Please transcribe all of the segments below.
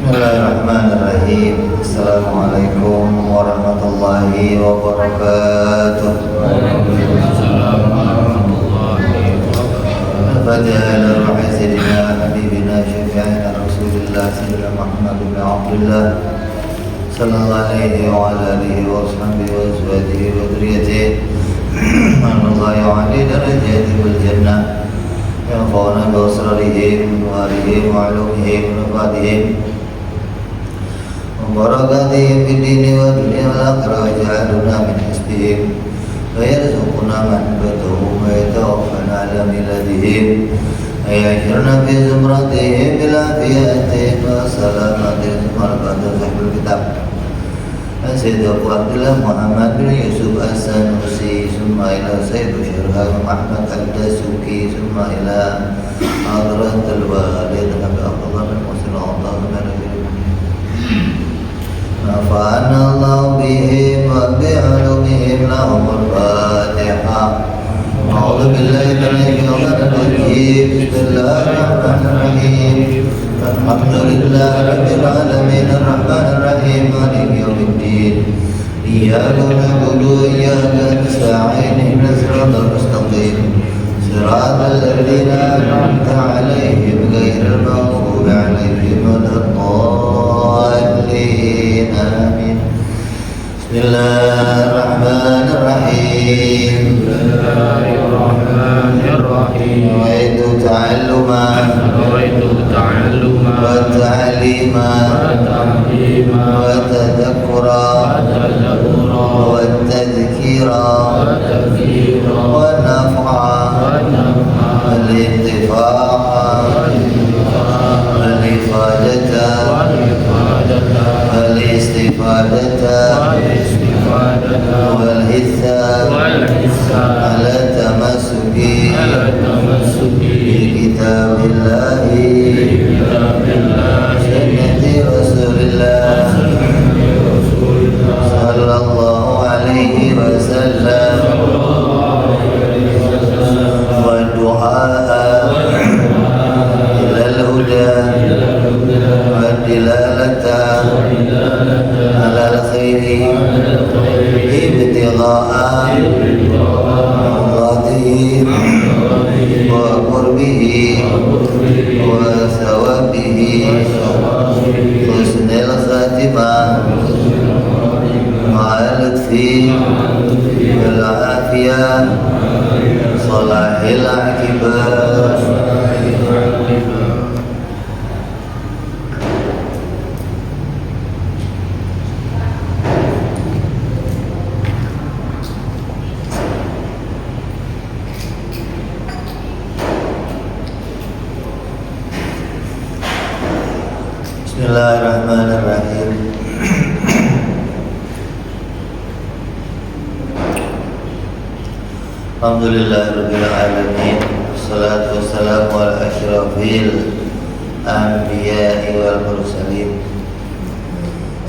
Bismillahirrahmanirrahim. Assalamualaikum warahmatullahi wabarakatuh. Waalaikumsalam warahmatullahi wabarakatuh. Al-Fatihah ila ruhi sayyidina habibina syafi'ina Rasulillah sayyidina Muhammad bin Abdullah sallallahu alaihi wa ala alihi wa sahbihi wa azwajihi wa dhurriyyatihi Allahu ya'ali darajati wal jannah yanfa'una bi asrarihim wa arihim wa ulumihim wa nafatihim barakatihim fid dini wa dunya wal akhirah waj'alna min hisbihim wa yarzuqna man batuhum wa yatawaffana ala miladihim wa yajirna fi zumratihim bila fiyatin wa salamatin marqatan sahibul kitab Sayyid Abu Abdullah Muhammad bin Yusuf As-Sanusi summa ila Sayyid Syirah Muhammad Al-Dasuki summa ila Hadratul Walid Nabi Abdullah bin Musil Allah nafa'ana Allah bihim wa bi'alumihim lahumul Fatihah. A'udhu billahi minasyaitanir rajim. Bismillahirrahmanirrahim. Alhamdulillahi rabbil alamin arrahmanir rahim maliki yaumiddin. Iyyaka na'budu wa iyyaka nasta'in ihdinas siratal mustaqim. Siratal ladzina an'amta 'alaihim ghairil maghdubi 'alaihim waladdallin. Amin. Bismillahirrahmanirrahim. Bismillahirrahmanirrahim. Nawaitu ta'alluman wa ta'lima wa tadhakkura wa tadhkira wa naf'a wal intifa'a wal ifadata wal istifadata wal hitha ala tamassuki bi kitabillahi sunnati rasulillah sallallahu alaihi wasallam wa du'a ilal huda wa dilalata alal khairi ibtigha'a mardatihi wa qurbihi wa thawabihi husnul khatimah ma'al lutfi wal afiyah salahil aqibah. Bismillahirrahmanirrahim. Alhamdulillahirabbil alamin. Wassalatu wassalamu ala asyrafil anbiya'i wal mursalin.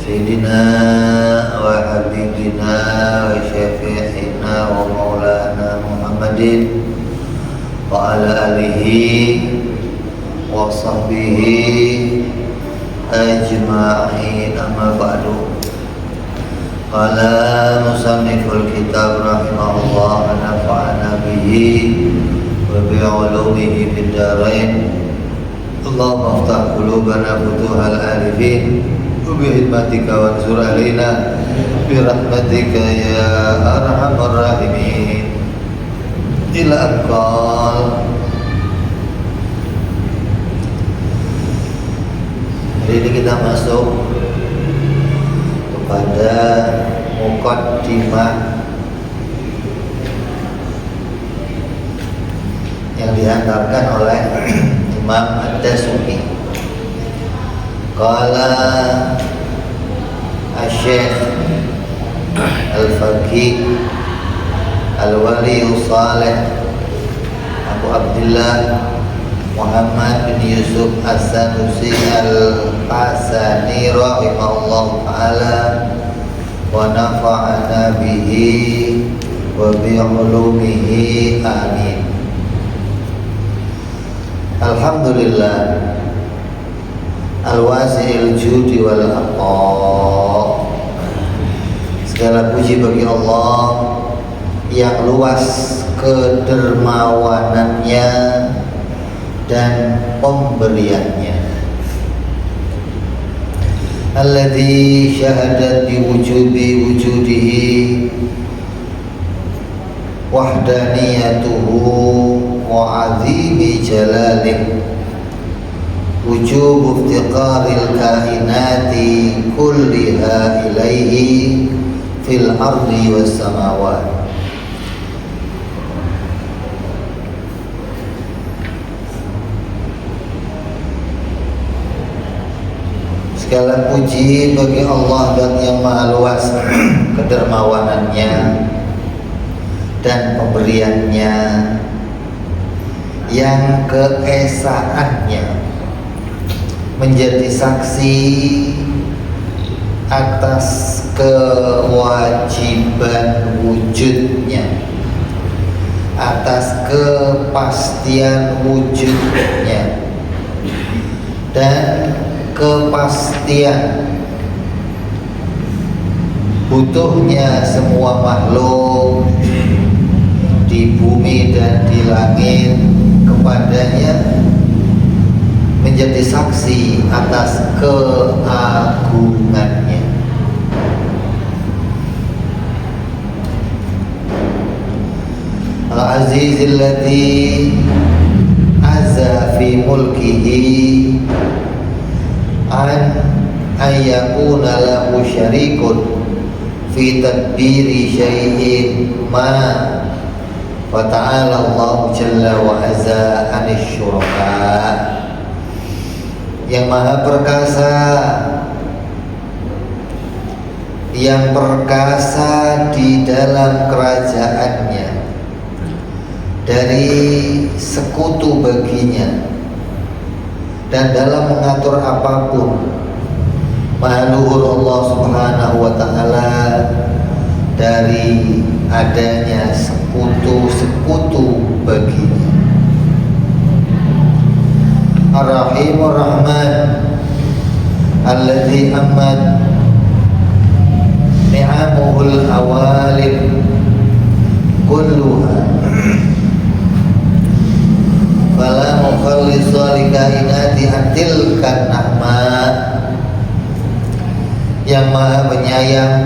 Sayyidina wa habibina wa syafi'ina wa maulana Muhammadin wa ala alihi wa sahbihi ajma'in, amma ba'du. Qala musanniful kitab rahimahullah wa nafa'ana bihi wa bi'ulumihi fid dharain. Allahumma aftah qulubana futuhal arifin wa bihidmatika wansur alaina birahmatika ya arhamar rahimin. Ila aqal. Hari ini kita masuk kepada muqaddimah yang dihantarkan oleh Imam Ad-Dasuki. Qala Asy-Syaikh Al-Faqih Al-Wali Saleh Abu Abdullah Muhammad bin Yusuf As-Sanusi Al-Hasani rahimahullah ta'ala wa nafa'ana bihi wa bi'ulumihi amin. Alhamdulillah al-wasi'il judi wal aqaa. Segala puji bagi Allah yang luas kedermawanannya dan pemberiannya. Alladzi syahadat wujudihi wahdaniyatuhu wa azimi jalalih wujub iftiqaril kainati kulliha ilaihi fil ardi was samawat. Segala puji bagi Allah dan yang maha luas kedermawanannya dan pemberiannya, yang keesaannya menjadi saksi atas kewajiban wujudnya, atas kepastian wujudnya, dan kepastian butuhnya semua makhluk di bumi dan di langit kepadanya, menjadi saksi atas keagungannya. Al-Azizil ladzi azza fi mulkihi an ayyakuna lahu syarikun fi tadbiri syai'in ma wa ta'ala Allah jalla wa azza anis syuraka. Yang maha perkasa, yang perkasa di dalam kerajaannya dari sekutu baginya, dan dalam mengatur apapun. Maha luhur Allah subhanahu wa ta'ala dari adanya sekutu-sekutu baginya. Ar-Rahimur Rahman alladzi amad ni'amuhul awalim kulluha fala mukhallisa li kainati atilkan nahmat. Yang maha penyayang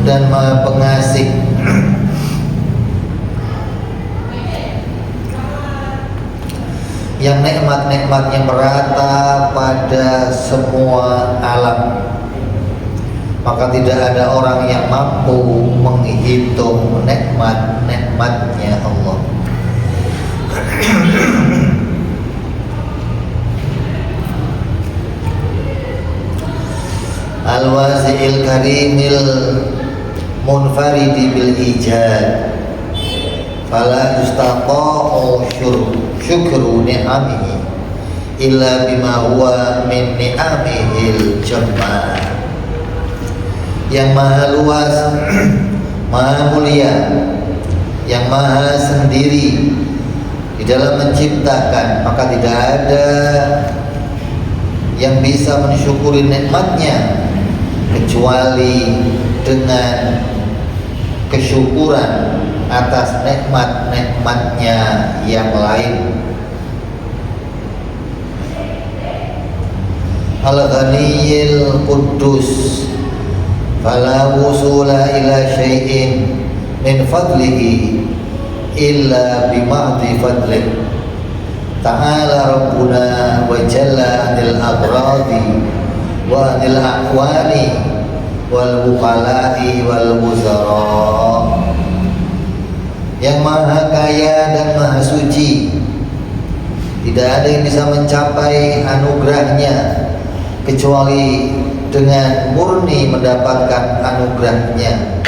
dan maha pengasih, yang nikmat-nikmatnya merata pada semua alam, maka tidak ada orang yang mampu menghitung nikmat-nikmatnya Allah. Al-wasi'il karimil munfaridi bil ijad fala yustaqa'u syukru ni'amihi illa bima huwa min ni'amihil jamma. Yang maha luas, maha mulia, yang maha sendiri di dalam menciptakan, maka tidak ada yang bisa mensyukuri nikmatnya kecuali dengan kesyukuran atas nikmat-nikmatnya yang lain. Al-Ghaniyil Quddus fala wusula ila syai'in min fadlihi illa bima'di fadlih. Ta'ala Rabbuna wa jalla anil agradi wa anil aqwani wal bukhala'i wal muzara. Yang maha kaya dan maha suci, tidak ada yang bisa mencapai anugerahnya kecuali dengan murni mendapatkan anugerahnya.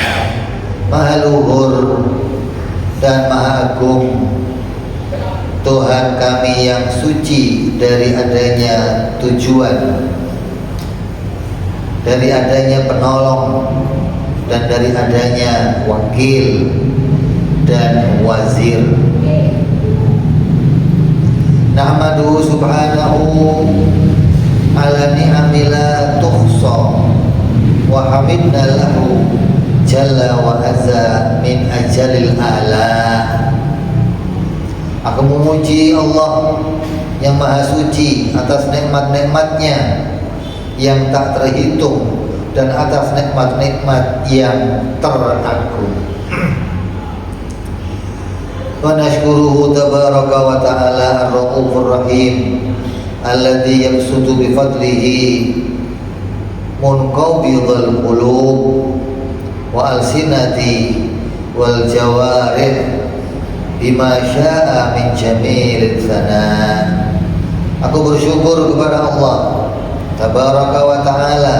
Maha luhur dan maha agung Tuhan kami yang suci dari adanya tujuan, dari adanya penolong, dan dari adanya wakil dan wazir. Nahmaduhu subhanahu ala ni'ami la tuhsa wa hamidna lahu jalla wa azza min ajalil ala. Aku memuji Allah yang maha suci atas nikmat-nikmatnya yang tak terhitung dan atas nikmat-nikmat yang teragung. Wa nashkuruhu tabaraka wa ta'ala ar-raufur rahim alladzi yabsutu bi fadlihi munqabidul qulub wa alsinati wal jawarih bima syaa min jamil sana. Aku bersyukur kepada Allah tabaraka wa ta'ala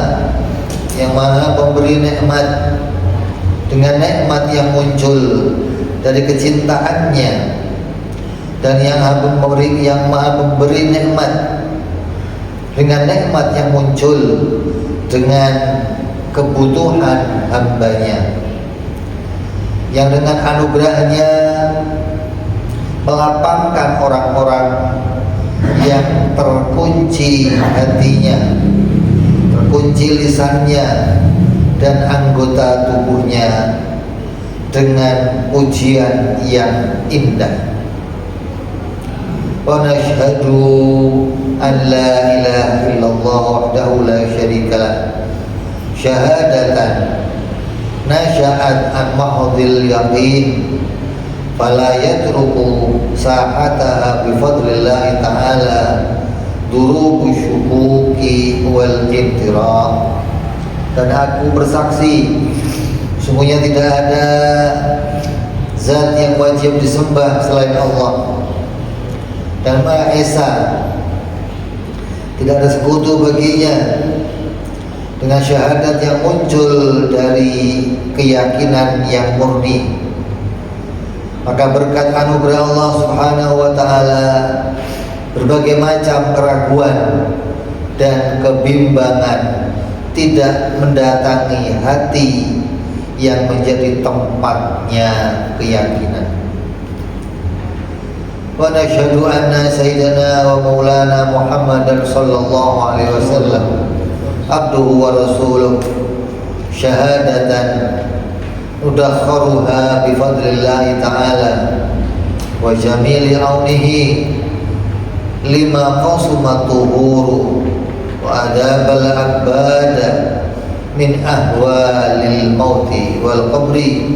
yang maha pemberi nikmat, dengan nikmat yang muncul dari kecintaannya, dan yang maha memberi nikmat dengan nikmat yang muncul dengan kebutuhan hambanya, yang dengan anugerahnya melapangkan orang-orang yang terkunci hatinya, terkunci lisannya dan anggota tubuhnya dengan pujian yang indah. Wa nashhadu an la ilaha illallah wahdahu la syarikalah syahadatan nasya'at an mahdhil yaqin fala yatruku sa'ataha bifadlillahi ta'ala durubu syukuki wal intira. Dan aku bersaksi sungguhnya tidak ada zat yang wajib disembah selain Allah dan Maha Esa, tidak ada sekutu baginya, dengan syahadat yang muncul dari keyakinan yang murni. Maka berkat anugerah Allah Subhanahu wa ta'ala, berbagai macam keraguan dan kebimbangan tidak mendatangi hati yang menjadi tempatnya keyakinan. Wa nashhadu anna sayyidana wa maulana Muhammadan sallallahu alaihi wasallam abduhu wa rasuluh syahadatan udakharuha bifadlillahi ta'ala wa jamili aunihi lima qasumatuhuru wa adabal abada min ahwalil mauti wal qabri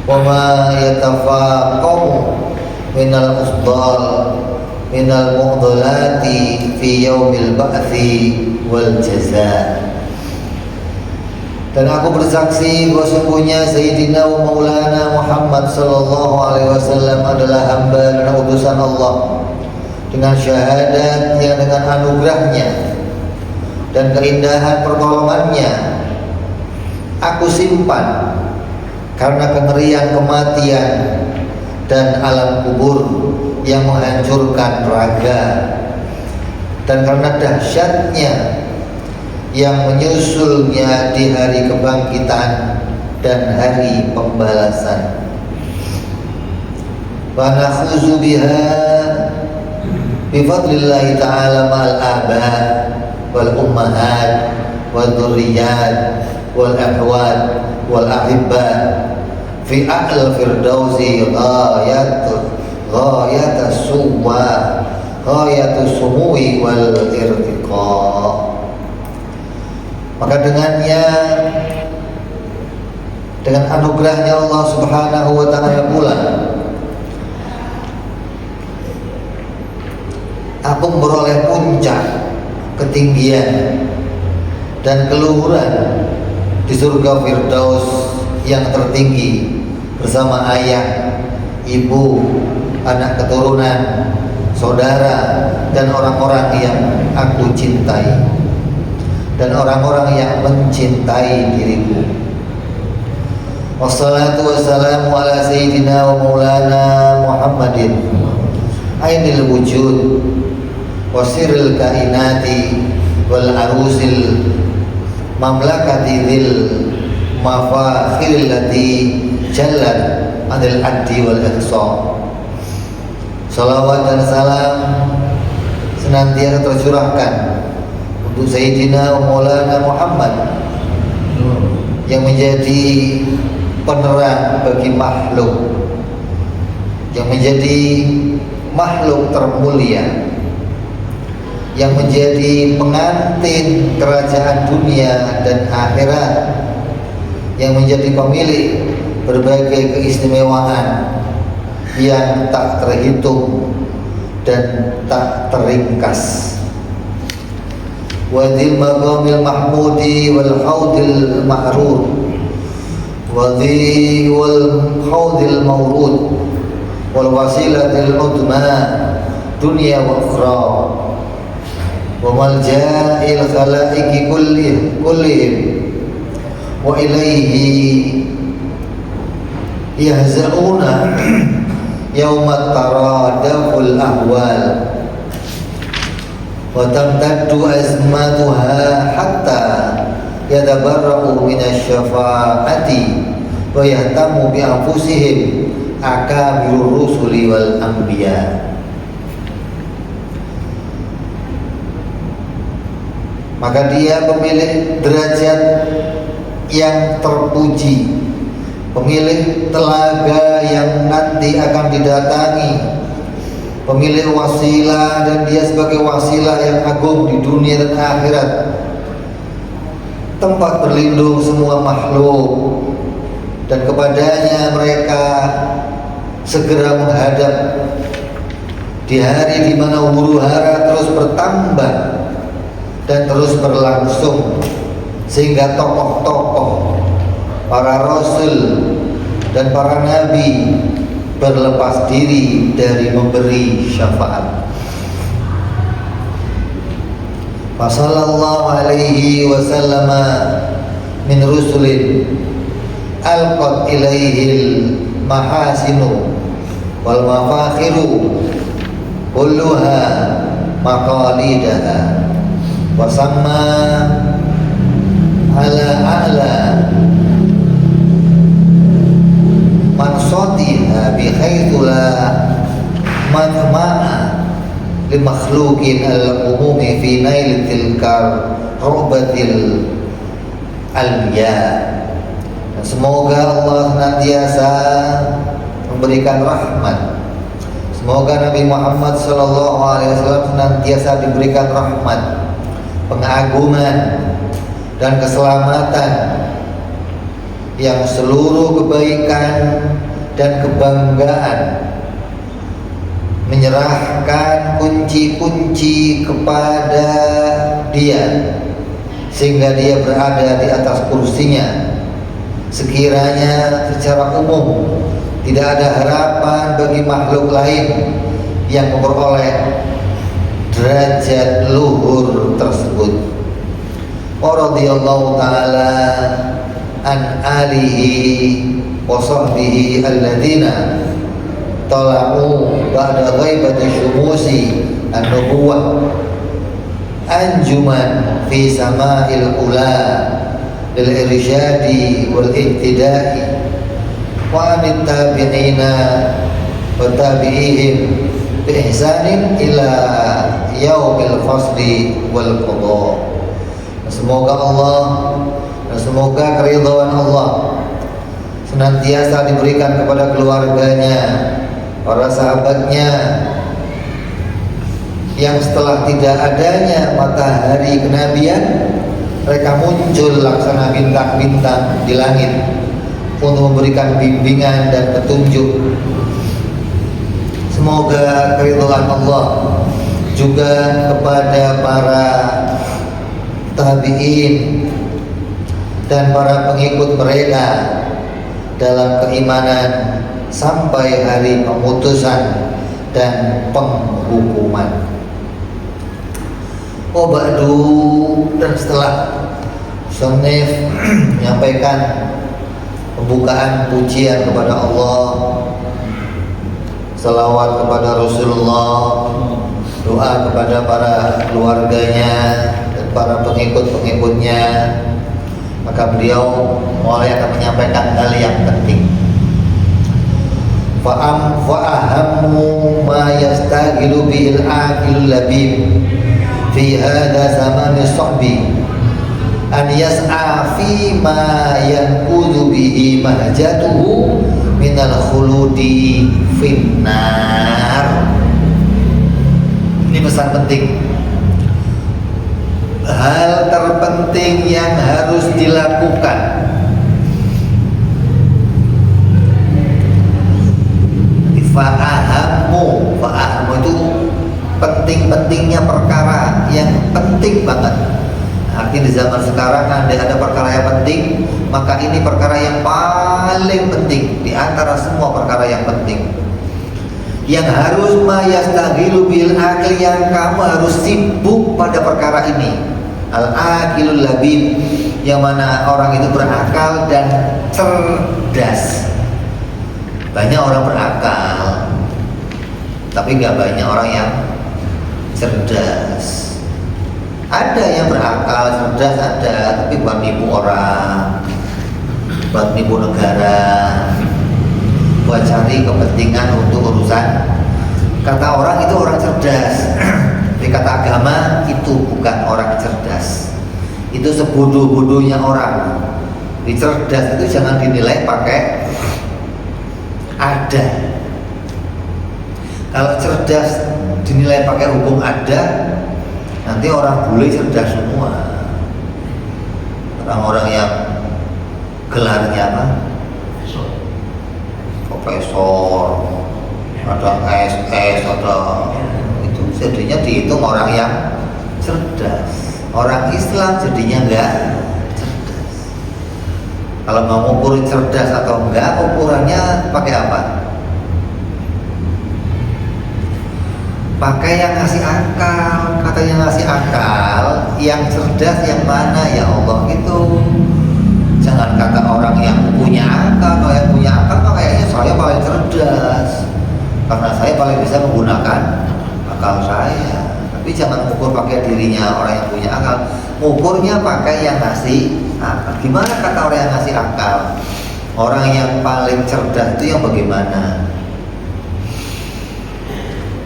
wa ma yatafaqamu minal usdal minal mu'dhalati fi yaumil ba'thi wal jazaa. Dan aku bersaksi bahwa sungguhnya Sayyidina wa Maulana Muhammad sallallahu alaihi wasallam adalah hamba dan utusan Allah, dengan syahadat yang dengan anugerahnya dan keindahan pertolongannya aku simpan karena kengerian kematian dan alam kubur yang menghancurkan raga, dan karena dahsyatnya yang menyusulnya di hari kebangkitan dan hari pembalasan. Wa nakhuzu biha bifadlillahi ta'ala ma'al aba wal ummahat wal dhurriyyat wal ahwat wal ahibba fi a'la firdausi ghayat suwa ghayat sumui wal irtiqa. Maka dengannya, dengan anugerahnya Allah Subhanahu wa ta'ala pula aku memperoleh puncak ketinggian dan keluhuran di surga Firdaus yang tertinggi bersama ayah, ibu, anak keturunan, saudara, dan orang-orang yang aku cintai dan orang-orang yang mencintai diriku. Wassalatu wassalamu ala sayyidina wa maulana Muhammadin ainil wujud wasiril kainati wal arusil mamlakati dhil mafakhiril lati jallat anil addi wal ihsa. Salawat dan salam senantiasa tercurahkan untuk Sayyidina Maulana Muhammad yang menjadi penerang bagi makhluk, yang menjadi makhluk termulia, yang menjadi pengantin kerajaan dunia dan akhirat, yang menjadi pemilik berbagai keistimewaan yang tak terhitung dan tak teringkas. Wadil maqamil mahmudi wal haudil ma'rud wadhi wal haudil mawrud wal wasilatil udma dunya wa ukhra wa malja'il khalaiqi kullihim wa ilaihi yahza'una yawmat taradaful ahwal wa tamtaddu azmatuha hatta yatabarra'u minasyafa'ati wa yahtamu bi anfusihim akabirur rusuli wal anbiya. Maka dia pemilik derajat yang terpuji, pemilik telaga yang nanti akan didatangi, pemilik wasilah, dan dia sebagai wasilah yang agung di dunia dan akhirat, tempat berlindung semua makhluk, dan kepadanya mereka segera menghadap di hari di mana huru-hara terus bertambah dan terus berlangsung, sehingga tokoh-tokoh, para rasul dan para nabi berlepas diri dari memberi syafaat. Sallallahu alaihi wasallam min rusulin alqat ilaihil mahasinu wal mafakhiru kulluha maqalidaha wa samma ala mansatiha bi haitsu la madma'a li makhluqin al-umumi fi nail tilkar rubatil almiya. Semoga Allah senantiasa memberikan rahmat, semoga Nabi Muhammad SAW senantiasa diberikan rahmat, pengagungan dan keselamatan, yang seluruh kebaikan dan kebanggaan menyerahkan kunci-kunci kepada dia, sehingga dia berada di atas kursinya. Sekiranya secara umum tidak ada harapan bagi makhluk lain yang memperoleh derajat luhur tersebut. Radhiyallahu ta'ala an alihi wa sahbihi alladzina tala'u ba'da ghaibati syumusi an-nubuwah anjuman fi sama'il ula lil irsyadi wal ihtida'i wa anit tabi'ina wa tabi'ihim bi ihsanin ila yaumil fasli wal qada. Semoga Allah dan semoga keridhaan Allah senantiasa diberikan kepada keluarganya, para sahabatnya, yang setelah tidak adanya matahari kenabian, mereka muncul laksana bintang-bintang di langit untuk memberikan bimbingan dan petunjuk. Semoga keridhaan Allah juga kepada para tabi'in dan para pengikut mereka dalam keimanan sampai hari pemutusan dan penghukuman. Ba'du, dan setelah Musannif menyampaikan pembukaan pujian kepada Allah, salawat kepada Rasulullah, doa kepada para keluarganya dan para pengikut-pengikutnya, maka beliau mulai akan menyampaikan hal yang penting. Fa'ahammu ma yastagilu bil aqil labib fi hadza zamani sahbi an yas'a fi ma yanqudhu bihi mahjatuhu minal khuludi finnar. Ini pesan penting. Hal terpenting yang harus dilakukan fa'ahamu itu penting-pentingnya perkara yang penting banget. Artinya di zaman sekarang ada perkara yang penting, maka ini perkara yang paling penting di antara semua perkara yang penting, yang harus mayastaghilu bil akli, yang kamu harus sibuk pada perkara ini. Al akilul labib, yang mana orang itu berakal dan cerdas. Banyak orang berakal, tapi gak banyak orang yang cerdas. Ada yang berakal, cerdas ada, tapi buat nipu orang, buat nipu negara, buat cari kepentingan untuk urusan. Kata orang itu orang cerdas, tapi kata agama itu bukan orang cerdas. Itu sebodoh-bodohnya orang. Di cerdas itu jangan dinilai pakai ada. Kalau cerdas dinilai pakai hukum ada, nanti orang bule cerdas semua. Orang-orang yang gelarnya apa? Profesor, ada SS, ada itu jadinya dihitung orang yang cerdas. Orang Islam jadinya enggak cerdas. Kalau mau ngukurin cerdas atau enggak, ukurannya pakai apa? Pakai yang ngasih akal. Kata yang ngasih akal, yang cerdas yang mana ya Allah gitu. Jangan kata orang yang punya akal. Kalau yang punya akal mah kayaknya saya paling cerdas karena saya paling bisa menggunakan akal saya. Tapi jangan ukur pakai dirinya orang yang punya akal. Ukurnya pakai yang ngasih akal. Gimana kata orang yang ngasih akal? Orang yang paling cerdas itu yang bagaimana?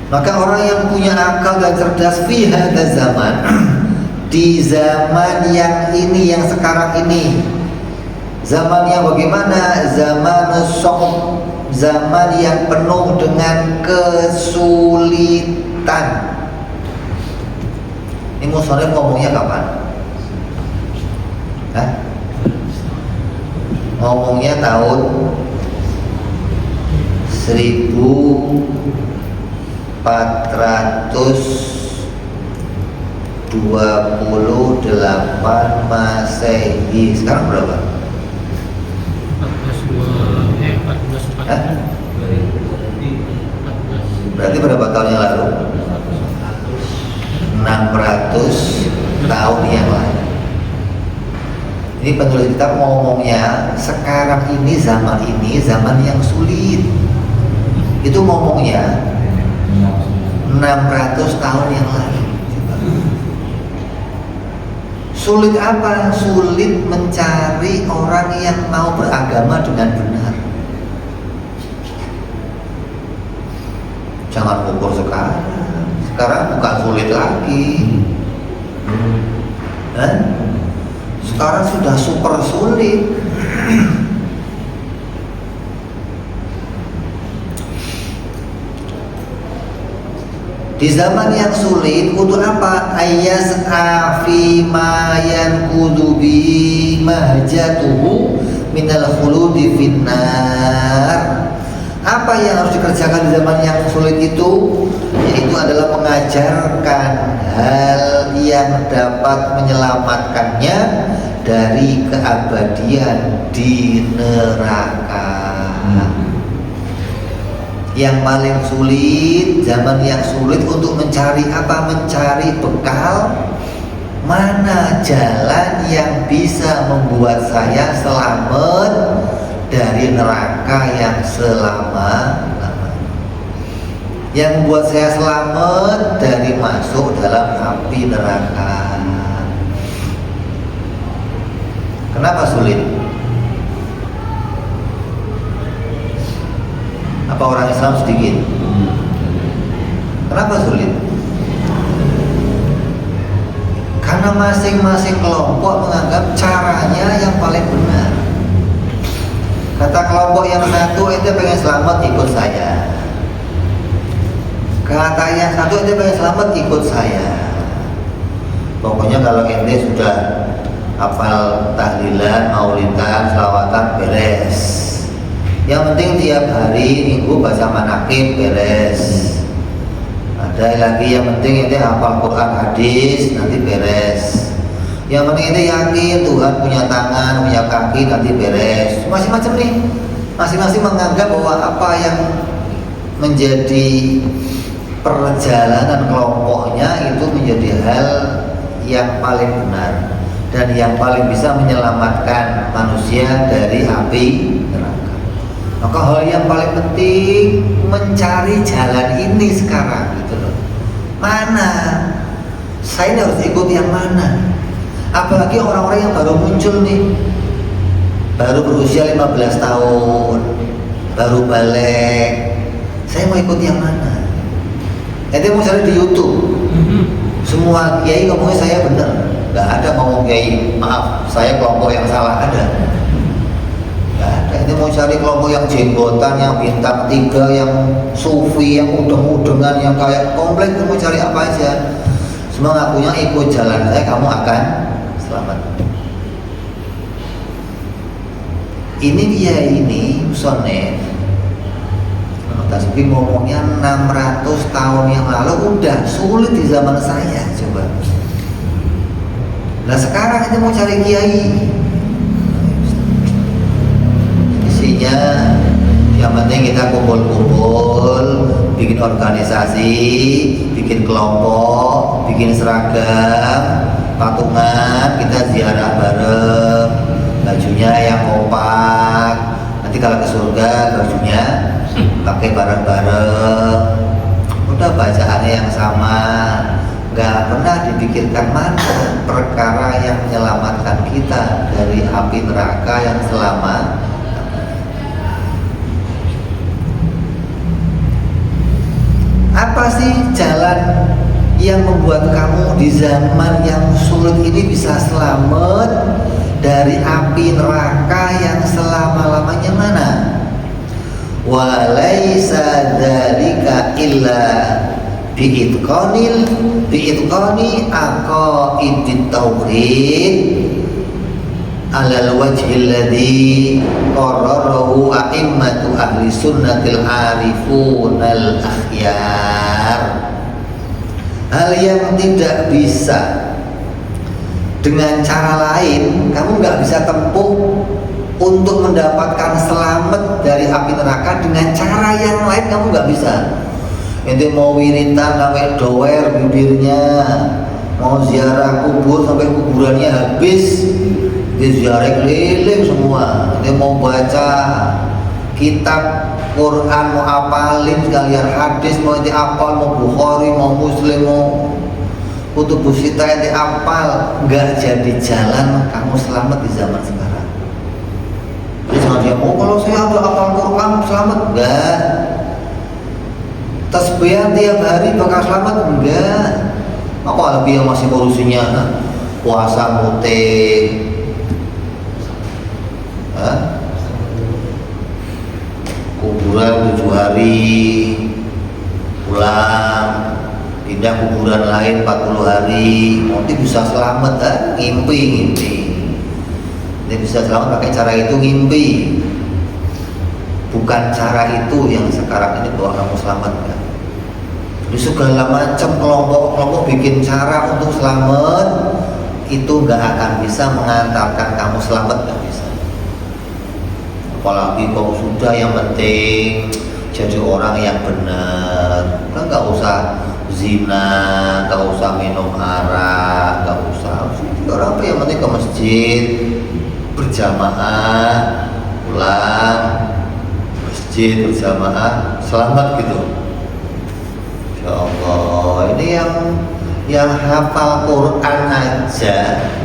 Maka orang yang punya akal dan cerdas fi hadzal zaman, di zaman yang ini, yang sekarang ini, zaman yang bagaimana? Zaman syok, zaman yang penuh dengan kesulitan. Ini musonef ngomongnya kapan? Hah? Ngomongnya tahun 1428 Masehi. Sekarang berapa? 14 Hah? Berarti berapa tahun yang lalu? 600 tahun yang lalu. Ini penulis kita ngomongnya sekarang ini, zaman yang sulit. Itu ngomongnya 600 tahun yang lalu. Sulit apa? Sulit mencari orang yang mau beragama dengan benar. Jangan ukur sekarang. Sekarang bukan sulit lagi. Sekarang sudah super sulit. Di zaman yang sulit untuk apa? Ayas'a fi ma yanqudu bi mahjatuhu minal khuludi finnar. Apa yang harus dikerjakan di zaman yang sulit itu? Yaitu adalah mengajarkan hal yang dapat menyelamatkannya dari keabadian di neraka. Yang paling sulit, zaman yang sulit untuk mencari apa? Mencari bekal. Mana jalan yang bisa membuat saya selamat dari neraka yang selama-lamanya, yang membuat saya selamat dari masuk dalam api neraka. Kenapa sulit? Apa orang Islam sedikit? Kenapa sulit? masing-masing kelompok menganggap caranya yang paling benar. Kata kelompok yang satu, ente pengen selamat ikut saya. Kata yang satu, ente pengen selamat ikut saya. Pokoknya kalau ente sudah hafal tahlilan, maulidan, selawatan, beres. Yang penting tiap hari minggu baca manakib, beres. Ada lagi yang penting ente hafal Quran, hadis, nanti beres. Yang penting ente yakin Tuhan punya tangan, punya kaki, nanti beres. Masing-masing nih, masing-masing menganggap bahwa apa yang menjadi perjalanan kelompoknya itu menjadi hal yang paling benar dan yang paling bisa menyelamatkan manusia dari api neraka. Maka hal yang paling penting mencari jalan ini sekarang gitu loh. Mana? Saya ini harus ikut yang mana? Apalagi orang-orang yang baru muncul nih, baru berusia 15 tahun, baru balik. Saya mau ikut yang mana? Nanti mau cari di YouTube. Semua kiai ngomongnya saya benar. Gak ada ngomong kiai, maaf, saya kelompok yang salah, ada. Gak ada. Ini mau cari kelompok yang jenggotan, yang bintang 3, yang sufi, yang udeng-udengan, yang kayak komplek. Mau cari apa aja. Semua ngakunya ikut jalan saya, kamu akan selamat. Ini dia ini Musonef Tasbih ngomongnya 600 tahun yang lalu udah sulit di zaman saya. Coba. Nah sekarang kita mau cari kiai, isinya yang penting kita kumpul-kumpul, bikin organisasi, bikin kelompok, bikin seragam, patungan, kita ziarah bareng, bajunya yang kompak. Nanti kalau ke surga bajunya pakai bareng-bareng. Udah bacaannya yang sama. Gak pernah dipikirkan mana perkara yang menyelamatkan kita dari api neraka yang selama. Apa sih jalan yang membuat kamu di zaman yang sulit ini bisa selamat dari api neraka yang selama-lamanya? Mana? Walaisa dzalika illa biitqani aqaidit tauhid alal wajhil ladzi qarrarahu a'immatu ahli sunnatil arifunal akhyar. Hal yang tidak bisa dengan cara lain, kamu nggak bisa tempuh untuk mendapatkan selamat dari api neraka dengan cara yang lain. Kamu nggak bisa. Ente mau wiritan sampai doer bibirnya, mau ziarah kubur sampai kuburannya habis, di ziarah keliling semua. Ente mau baca kitab Quran, mau apalin sekalian hadis, mau ente apal, mau Bukhari, mau Muslim, mau Kutubus Sittah ente apal, nggak jadi jalan kamu selamat di zaman sekarang. Jadi jangan dia mau kalau saya udah apal Quran selamat, enggak. Tasbih tiap hari bakal selamat, enggak. Apalagi yang masih korupsinya puasa mutik, kuburan 7 hari, pulang, pindah kuburan lain 40 hari, nanti bisa selamat kan? Ngimpi. Dia bisa selamat pakai cara itu, ngimpi. Bukan cara itu yang sekarang ini bawa kamu selamat kan? Di segala macam kelompok-kelompok bikin cara untuk selamat, itu gak akan bisa mengantarkan kamu selamat, gak bisa. Apalagi kalau sudah, yang penting jadi orang yang benar. Kan gak usah zina, gak usah minum arak, gak usah. Orang apa yang penting ke masjid berjamaah, pulang masjid berjamaah, selamat gitu. Ya Allah, ini yang hafal Quran aja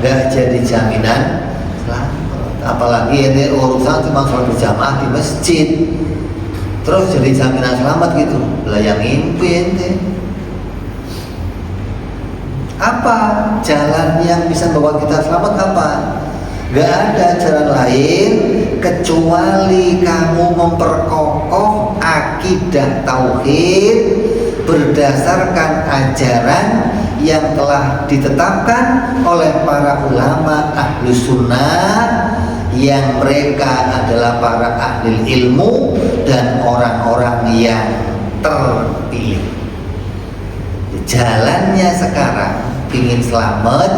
gak jadi jaminan selamat. Apalagi ini urusan cuma sholat berjamaah di masjid, terus jadi jaminan selamat gitu. Lah yang ngimpi ente. Apa jalan yang bisa membawa kita selamat? Apa? Gak ada jalan lain kecuali kamu memperkokoh akidah tauhid berdasarkan ajaran yang telah ditetapkan oleh para ulama ahlus sunnah, yang mereka adalah para ahli ilmu dan orang-orang yang terpilih. Jalannya sekarang ingin selamat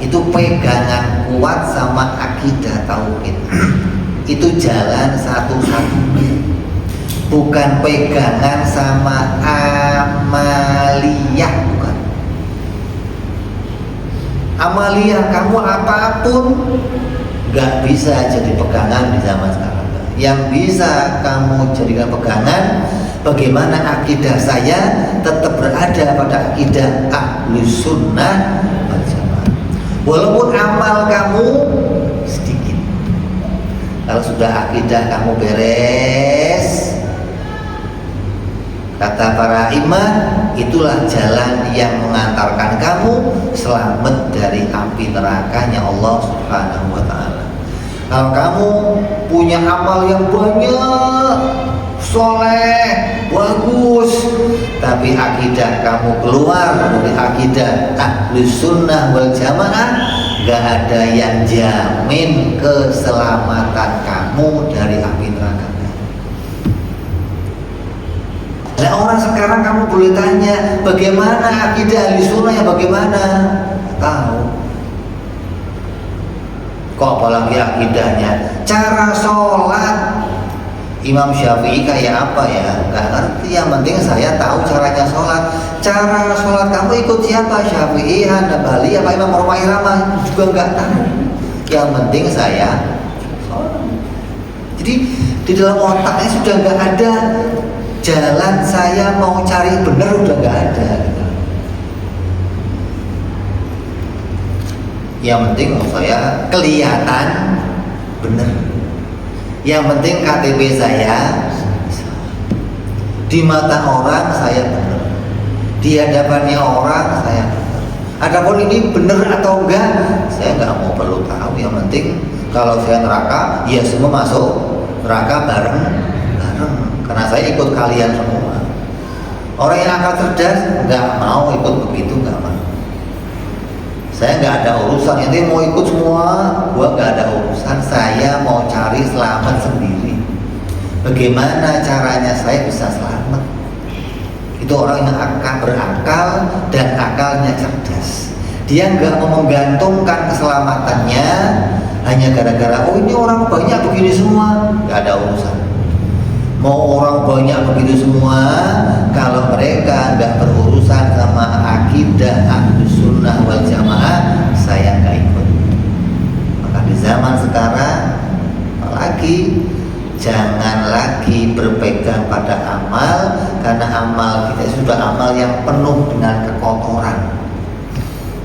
itu pegangan kuat sama akidah tauhid. Itu jalan satu-satunya, bukan pegangan sama amaliyah. Bukan amaliyah kamu apapun gak bisa jadi pegangan di zaman sekarang. Yang bisa kamu jadikan pegangan, bagaimana akidah saya tetap berada pada akidah ahlus sunnah wal jamaah, walaupun amal kamu sedikit. Kalau sudah akidah kamu beres, kata para imam, itulah jalan yang mengantarkan kamu selamat dari api nerakanya Allah Subhanahu wa ta'ala. Kalau kamu punya amal yang banyak, soleh, bagus, tapi akidah kamu keluar dari akidah ahlus sunnah wal jamaah, gak ada yang jamin keselamatan kamu dari api neraka. Nah, orang sekarang kamu boleh tanya, bagaimana akidah ahlus sunnah ya, bagaimana? Tahu. Kok apalagi akidahnya? Cara sholat Imam Syafi'i kayak apa ya? Gak ngerti, yang penting saya tahu caranya sholat. Cara sholat kamu ikut siapa? Syafi'i, Hanbali, apa Imam Rumah Irama? Juga gak tahu. Yang penting saya sholat. Jadi di dalam otaknya sudah gak ada jalan saya mau cari benar, udah gak ada gitu. Yang penting saya kelihatan benar. Yang penting KTP saya di mata orang saya benar, di hadapannya orang saya benar. Adapun ini benar atau enggak, saya nggak mau perlu tahu. Yang penting kalau saya neraka, ya semua masuk neraka bareng. Karena saya ikut kalian semua. Orang yang akal cerdas nggak mau ikut begitu, nggak mau. Saya nggak ada urusan, nanti mau ikut semua, gua nggak ada urusan. Saya mau cari selamat sendiri. Bagaimana caranya saya bisa selamat? Itu orang yang akan berakal dan akalnya cerdas. Dia nggak mau menggantungkan keselamatannya hanya gara-gara oh ini orang banyak begini semua, nggak ada urusan. Mau orang banyak begitu semua, kalau mereka nggak berurusan sama akidah ahlus sunnah wal jamaah, saya nggak ikut. Maka di zaman sekarang, apalagi jangan lagi berpegang pada amal, karena amal kita sudah amal yang penuh dengan kekotoran.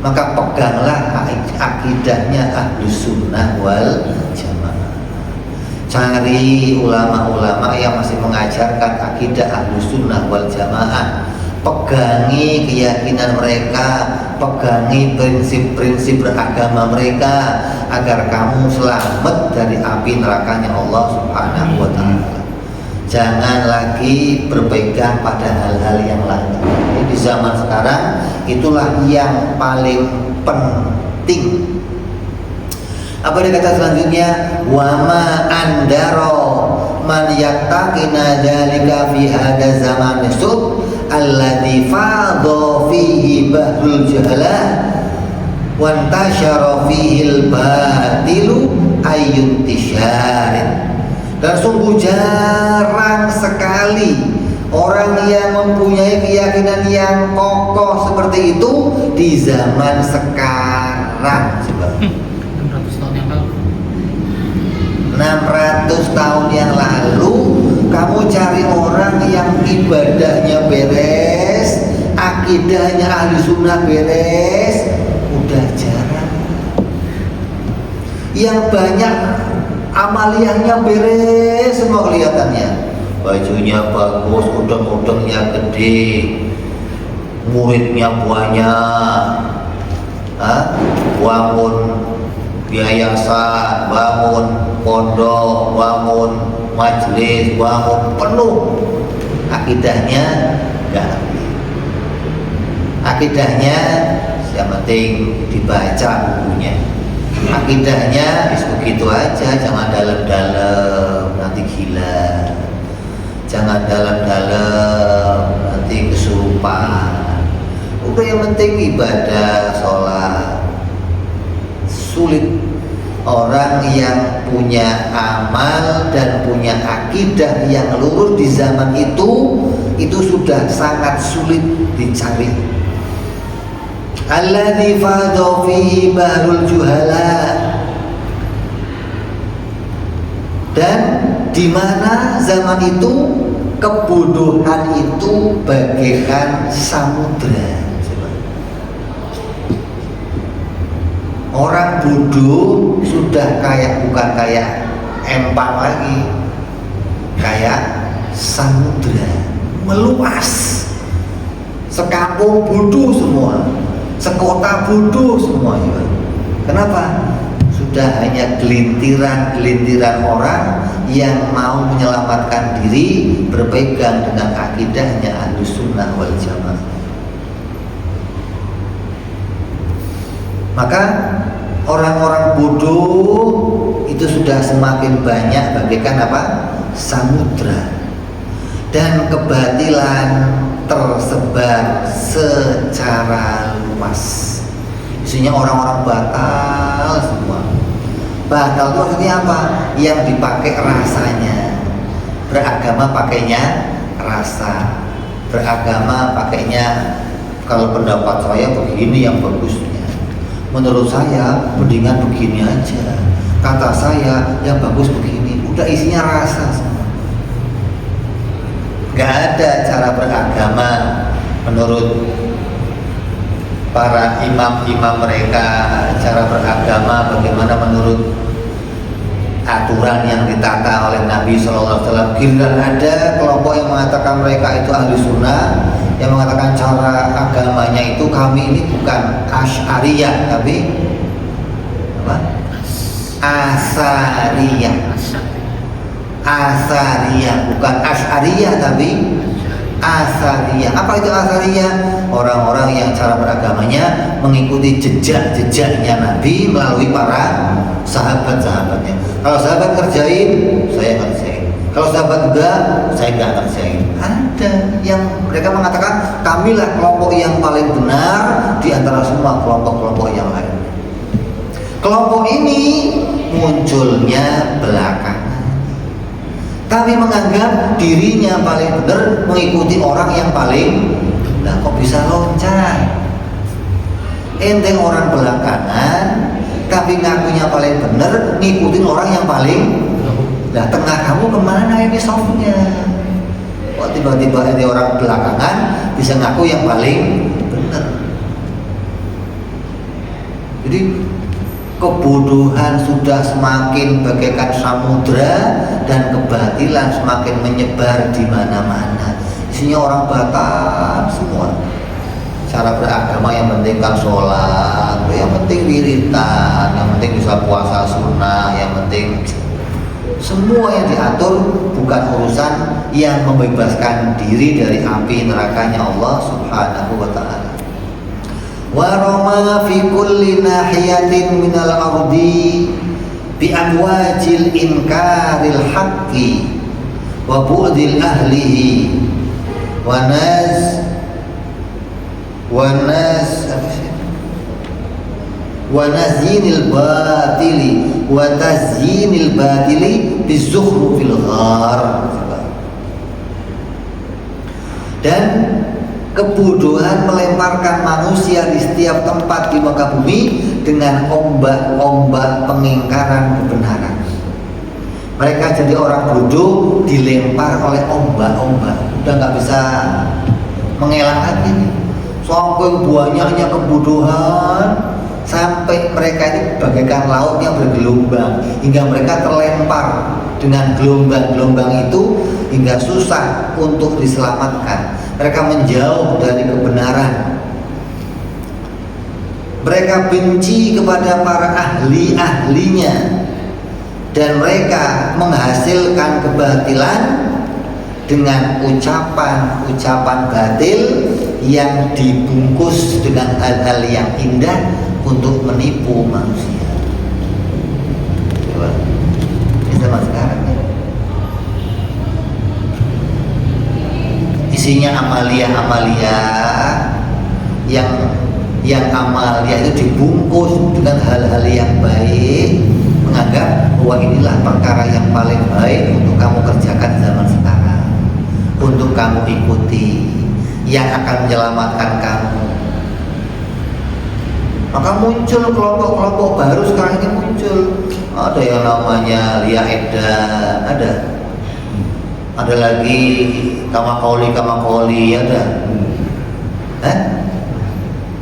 Maka peganglah akidahnya ahlus sunnah wal jamaah. Cari ulama-ulama yang masih mengajarkan akidah ahlus sunnah wal jamaah. Pegangi keyakinan mereka, pegangi prinsip-prinsip beragama mereka, agar kamu selamat dari api nerakanya Allah Subhanahu wa ta'ala. Jangan lagi berpegang pada hal-hal yang lain. Di zaman sekarang itulah yang paling penting. Apa dia kata selanjutnya? Wa ma andaro man yattaqina dzalika fi hadza zaman sub alladzi fadha fihi bahrul jahalah wa intashara fihi al-batilu ayyuntisharin. Dan sungguh jarang sekali orang yang mempunyai keyakinan yang kokoh seperti itu di zaman sekarang. 600 tahun yang lalu kamu cari orang yang ibadahnya beres, akidahnya ahli sunnah beres, udah jarang. Yang banyak amaliyahnya beres semua kelihatannya, bajunya bagus, udeng-udengnya gede, muridnya banyak, Bangun yayasan, bangun pondok, bangun majelis, bangun penuh. Akidahnya enggak. Akidahnya yang penting dibaca bukunya. Akidahnya begitu aja, jangan dalam-dalam nanti gila. Jangan dalam-dalam nanti kesurupan. Udah yang penting ibadah, sholat. Sulit orang yang punya amal dan punya akidah yang lurus di zaman itu sudah sangat sulit dicari. Alladzi fadha fihi bahrul juhala, dan di mana zaman itu kebodohan itu bagaikan samudra. Orang bodoh sudah bukan kayak empang lagi, kayak samudra meluas. Sekampung bodoh semua, sekota bodoh semua. Kenapa? Sudah hanya gelintiran orang yang mau menyelamatkan diri berpegang dengan akidahnya Ahlus Sunnah wal Jamaah. Maka orang-orang bodoh itu sudah semakin banyak bagaikan apa? Samudra. Dan kebatilan tersebar secara luas. Isinya orang-orang batal semua. Batal itu maksudnya apa? Yang dipakai rasanya. Beragama pakainya rasa. Beragama pakainya kalau pendapat saya begini yang bagusnya. Menurut saya mendingan begini aja. Kata saya yang bagus begini. Udah isinya rasa semua. Gak ada cara beragama menurut para imam-imam mereka. Cara beragama bagaimana menurut aturan yang ditata oleh Nabi SAW. Giliran ada kelompok yang mengatakan mereka itu ahli sunnah, yang mengatakan cara agamanya itu kami ini bukan Asy'ariyah tapi apa? Asariyah, bukan Asy'ariyah tapi Asariyah. Apa itu Asariyah? Orang-orang yang cara beragamanya mengikuti jejak-jejaknya Nabi melalui para sahabat-sahabatnya. Kalau sahabat kerjain, saya kerjain. Kalau sahabat enggak, saya enggak kerjain. Ada yang mereka mengatakan kamilah kelompok yang paling benar di antara semua kelompok-kelompok yang lain. Kelompok ini munculnya belakangan. Kami menganggap dirinya paling benar mengikuti orang yang paling. Nah, kok bisa loncat? Enteng orang belakangan, tapi ngakunya paling benar, ngikutin orang yang paling. Nah, tengah kamu kemana ini softnya? Kok tiba-tiba ini orang belakangan bisa ngaku yang paling benar? Jadi kebodohan sudah semakin bagaikan samudra dan kebatilan semakin menyebar di mana-mana. Isinya orang batal semua. Cara beragama yang penting kan sholat, yang penting wiridan, yang penting bisa puasa sunnah, yang penting semua yang diatur bukan urusan yang membebaskan diri dari api nerakanya Allah Subhanahu wa ta'ala. Wa rama fi kulli nahiyatin minal ardi bi anwajil inkaril haqqi wa bu'dil ahlihi wa nazyinil batili wa tazyinil batili bizukhrufil ghar. Dan kebodohan melemparkan manusia di setiap tempat di muka bumi dengan ombak-ombak pengingkaran kebenaran. Mereka jadi orang bodoh dilempar oleh ombak-ombak, udah nggak bisa mengelak lagi. Saking banyaknya kebodohan sampai mereka ini bagaikan laut yang bergelombang hingga mereka terlempar dengan gelombang-gelombang itu hingga susah untuk diselamatkan. Mereka menjauh dari kebenaran. mereka benci kepada para ahli-ahlinya, dan mereka menghasilkan kebatilan dengan ucapan-ucapan batil yang dibungkus dengan hal-hal yang indah untuk menipu manusia. Coba, ini zaman sekarang ya. Isinya amalia-amalia yang amalia itu dibungkus dengan hal-hal yang baik, menganggap bahwa inilah perkara yang paling baik untuk kamu kerjakan zaman sekarang, untuk kamu ikuti, yang akan menyelamatkan kamu. Maka muncul kelompok-kelompok baru sekarang ini muncul. Ada yang namanya Lia Eda, ada lagi Kamakoli, ada.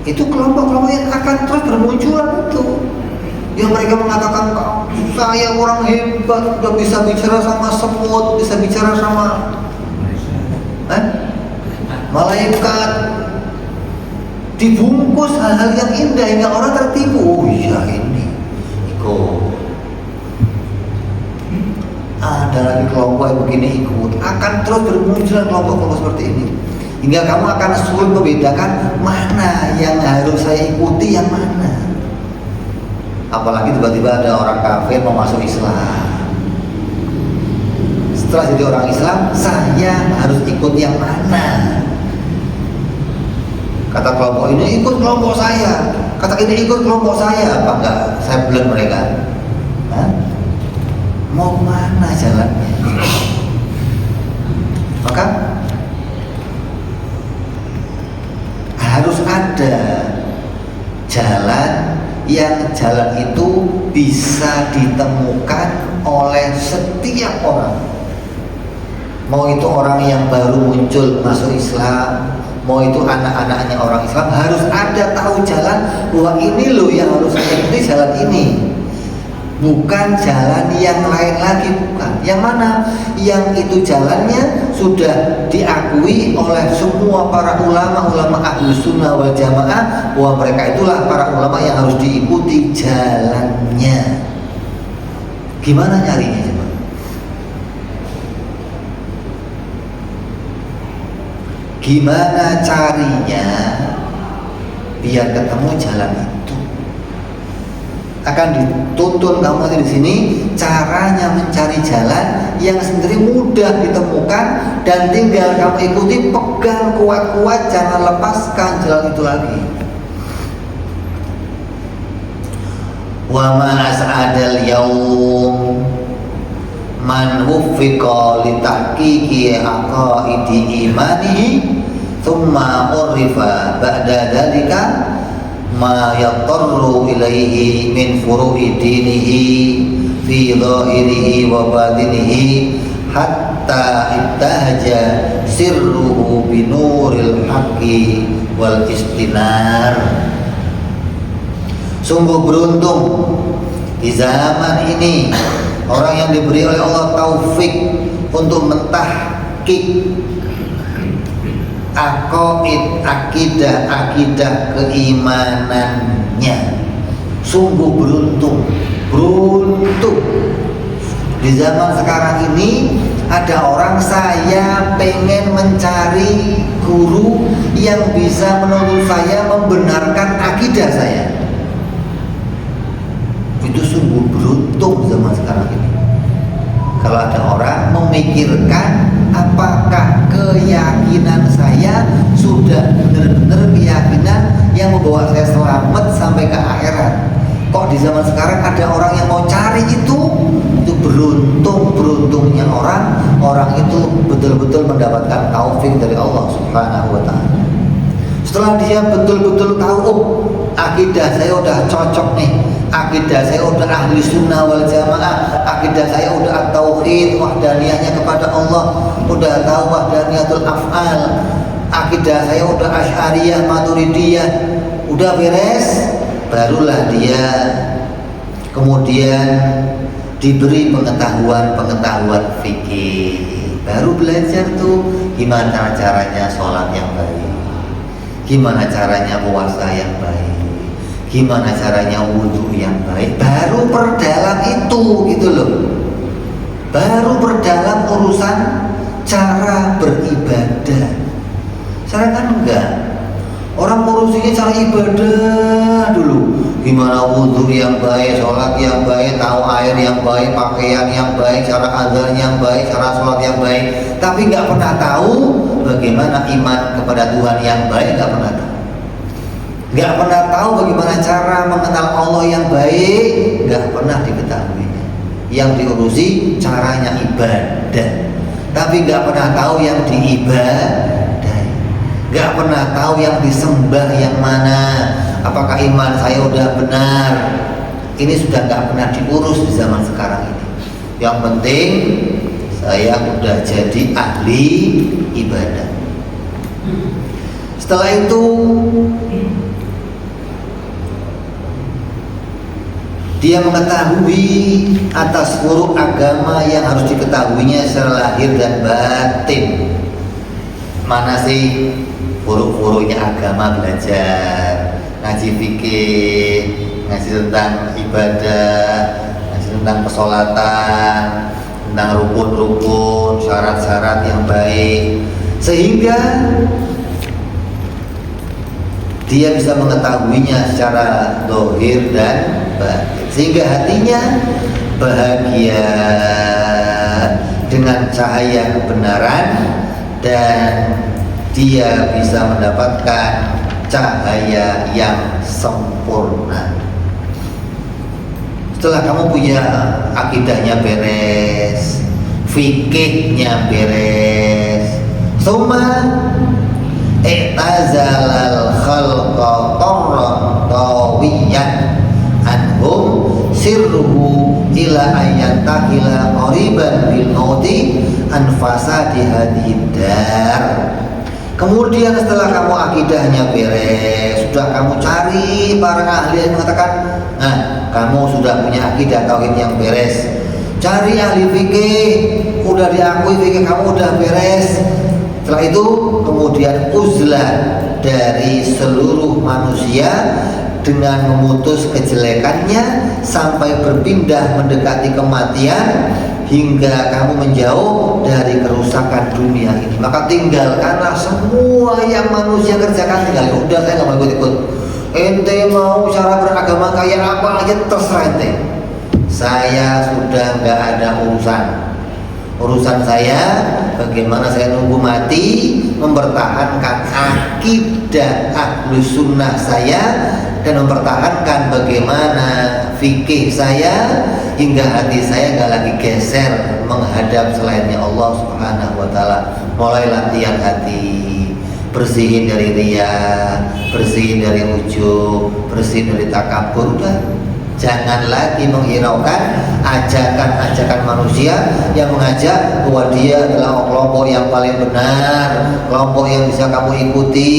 Itu kelompok-kelompok yang akan terus bermunculan itu. Yang mereka mengatakan, saya orang hebat, udah bisa bicara sama semut, bisa bicara sama malaikat, dibungkus hal-hal yang indah hingga orang tertipu. Oh iya, ini ikut. Ada lagi kelompok yang begini ikut. Akan terus bermunculan kelompok-kelompok seperti ini, hingga kamu akan sulit membedakan mana yang harus saya ikuti, yang mana. Apalagi tiba-tiba ada orang kafir mau masuk Islam. Setelah jadi orang Islam, saya harus ikut yang mana? Kata kelompok ini ikut kelompok saya, kata ini ikut kelompok saya. Apa enggak saya bilang mereka? Mau mana jalannya? Maka harus ada jalan yang jalan itu bisa ditemukan oleh setiap orang. Mau itu orang yang baru muncul masuk Islam, mau itu anak-anaknya orang Islam, harus ada tahu jalan bahwa ini loh yang harus ikuti, jalan ini. Bukan jalan yang lain lagi, bukan. Yang mana? Yang itu jalannya sudah diakui oleh semua para ulama Ahlus Sunnah wal Jamaah, bahwa mereka itulah para ulama yang harus diikuti jalannya. Gimana nyarinya coba? Gimana carinya biar ketemu jalan itu? Akan dituntun kamu di sini caranya mencari jalan yang sendiri mudah ditemukan dan tinggal kamu ikuti, pegang kuat-kuat, jangan lepaskan jalan itu lagi. Wa ma as'adal yaum man wuffiqa li tahqiqi aqaidi imanihi thumma urifa ba'da dzalika ma yattarru ilaihi min furu'i dinihi fi dhahirihi wa batinihi hatta ibtahaja sirruhu binuril haqqi wal istinar. Sungguh beruntung di zaman ini orang yang diberi oleh Allah taufik untuk mentahqiq aqaid, akidah keimanannya. Sungguh beruntung di zaman sekarang ini ada orang, saya pengen mencari guru yang bisa menuntun saya membenarkan akidah saya. Itu sungguh beruntung zaman sekarang ini. Kalau ada orang memikirkan apakah keyakinan saya sudah benar-benar keyakinan yang membawa saya selamat sampai ke akhirat. Kok di zaman sekarang ada orang yang mau cari itu beruntungnya orang itu betul-betul mendapatkan taufik dari Allah Subhanahu wa ta'ala. Setelah dia betul-betul tahu, oh, akidah saya udah cocok nih, akidah saya udah ahli sunnah wal jamaah, akidah saya udah at-tauhid, wahdaniyahnya kepada Allah, udah tahu wahdaniyatul af'al, akidah saya udah asy'ariyah, maturidiyah, udah beres, barulah dia kemudian diberi pengetahuan fikih, baru belajar tuh gimana caranya sholat yang baik, gimana caranya puasa yang baik, gimana caranya wudhu yang baik, baru perdalam itu gitu loh. Baru perdalam urusan cara beribadah. Sekarang kan enggak. Orang ngurusinnya cara ibadah dulu. Gimana wudhu yang baik, sholat yang baik, tahu air yang baik, pakaian yang baik, cara azan yang baik, cara sholat yang baik. Tapi nggak pernah tahu bagaimana iman kepada Tuhan yang baik, nggak pernah tahu. Nggak pernah tahu bagaimana cara mengenal Allah yang baik, nggak pernah diketahuinya. Yang diurusi caranya ibadah, tapi nggak pernah tahu yang diibadai. Nggak pernah tahu yang disembah yang mana. Apakah iman saya udah benar? Ini sudah nggak pernah diurus di zaman sekarang ini. Yang penting saya udah jadi ahli ibadah. Setelah itu dia mengetahui atas furu agama yang harus diketahuinya secara lahir dan batin. Mana sih furu-furunya agama? Belajar ngaji fikih, ngaji tentang ibadah, ngaji tentang kesolatan, tentang rukun-rukun, syarat-syarat yang baik, sehingga dia bisa mengetahuinya secara zahir dan batin, sehingga hatinya bahagia dengan cahaya kebenaran dan dia bisa mendapatkan cahaya yang sempurna. Setelah kamu punya akidahnya beres, fikihnya beres, summa i'tazalal khalqa tarran tawiyan anhum sirruhu ila ayyantakila qariban bil mauti anfasadi hadhid dar. Kemudian setelah kamu akidahnya beres, sudah kamu cari para ahli yang mengatakan, nah kamu sudah punya akidah tauhid yang beres, cari ahli fikih, udah diakui fikih kamu udah beres. Setelah itu kemudian uzlah dari seluruh manusia dengan memutus kejelekannya sampai berpindah mendekati kematian, hingga kamu menjauh dari kerusakan dunia ini. Maka tinggalkanlah semua yang manusia kerjakan, tinggal. Udah, saya nggak mau ikut-ikut. Ente mau cara beragama kayak apa aja terserah ente. Saya sudah nggak ada urusan. Urusan saya bagaimana saya nunggu mati mempertahankan akidah ahlus sunnah saya dan mempertahankan bagaimana fikih saya hingga hati saya gak lagi geser menghadap selainnya Allah Subhanahu wa Ta'ala. Mulai latihan hati, bersihin dari riya, bersihin dari ujub, bersihin dari takabur. Udah, jangan lagi menghiraukan ajakan-ajakan manusia yang mengajak bahwa dia adalah kelompok yang paling benar, kelompok yang bisa kamu ikuti,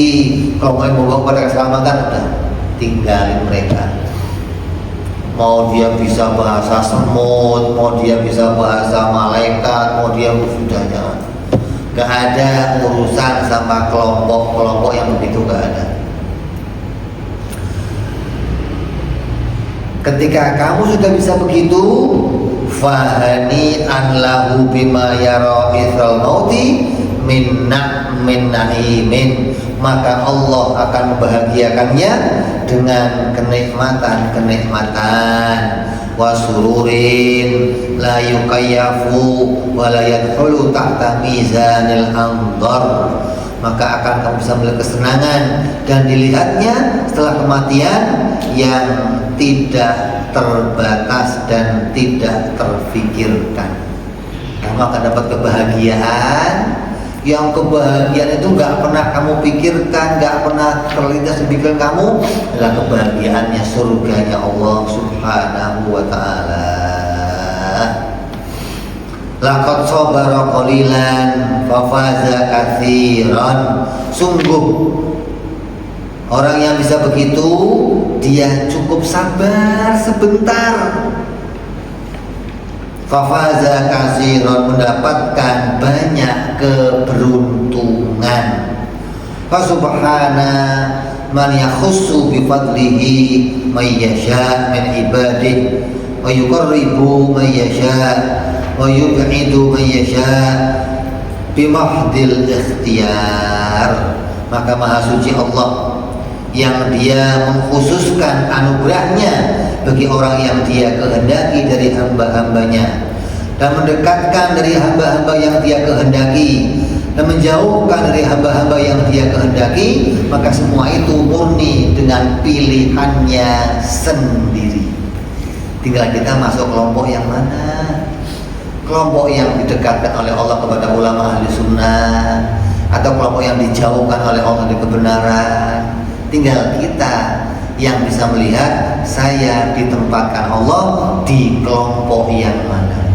kelompok yang membawa pada keselamatan. Udah, tinggalin mereka. Mau dia bisa bahasa semut, mau dia bisa bahasa malaikat, mau dia sudah jangan. Gak ada urusan sama kelompok-kelompok yang begitu, gak ada. Ketika kamu sudah bisa begitu, fahani an lahu bima yara ithral mauti min na'imin, maka Allah akan membahagiakannya dengan kenikmatan-kenikmatan, wa sururin la yukayyafu wa la yadkhulu tahta mizanil andar, maka akan kamu bisa melihat kesenangan dan dilihatnya setelah kematian yang tidak terbatas dan tidak terfikirkan. Kamu akan dapat kebahagiaan yang kebahagiaan itu gak pernah kamu pikirkan, gak pernah terlintas di pikiran kamu, adalah kebahagiaannya surganya Allah Subhanahu wa Ta'ala. Laqad sabara qalilan fafaza katsiran. Sungguh orang yang bisa begitu, dia cukup sabar sebentar, fafaza katsiran, mendapatkan banyak keberuntungan. Fa subhana man yakhussu bi fadlihi may yasha min ibadihi wa yuqarribu man yasha wa yub'idu man yasha bimahdil ikhtiyar. Maka maha suci Allah yang dia mengkhususkan anugerahnya bagi orang yang dia kehendaki dari hamba-hambanya, dan mendekatkan dari hamba-hamba yang dia kehendaki, dan menjauhkan dari hamba-hamba yang dia kehendaki. Maka semua itu murni dengan pilihannya sendiri. Tinggal kita masuk kelompok yang mana. Kelompok yang didekatkan oleh Allah kepada ulama ahli sunnah, atau kelompok yang dijauhkan oleh Allah dari kebenaran. Tinggal kita yang bisa melihat saya ditempatkan Allah di kelompok yang mana.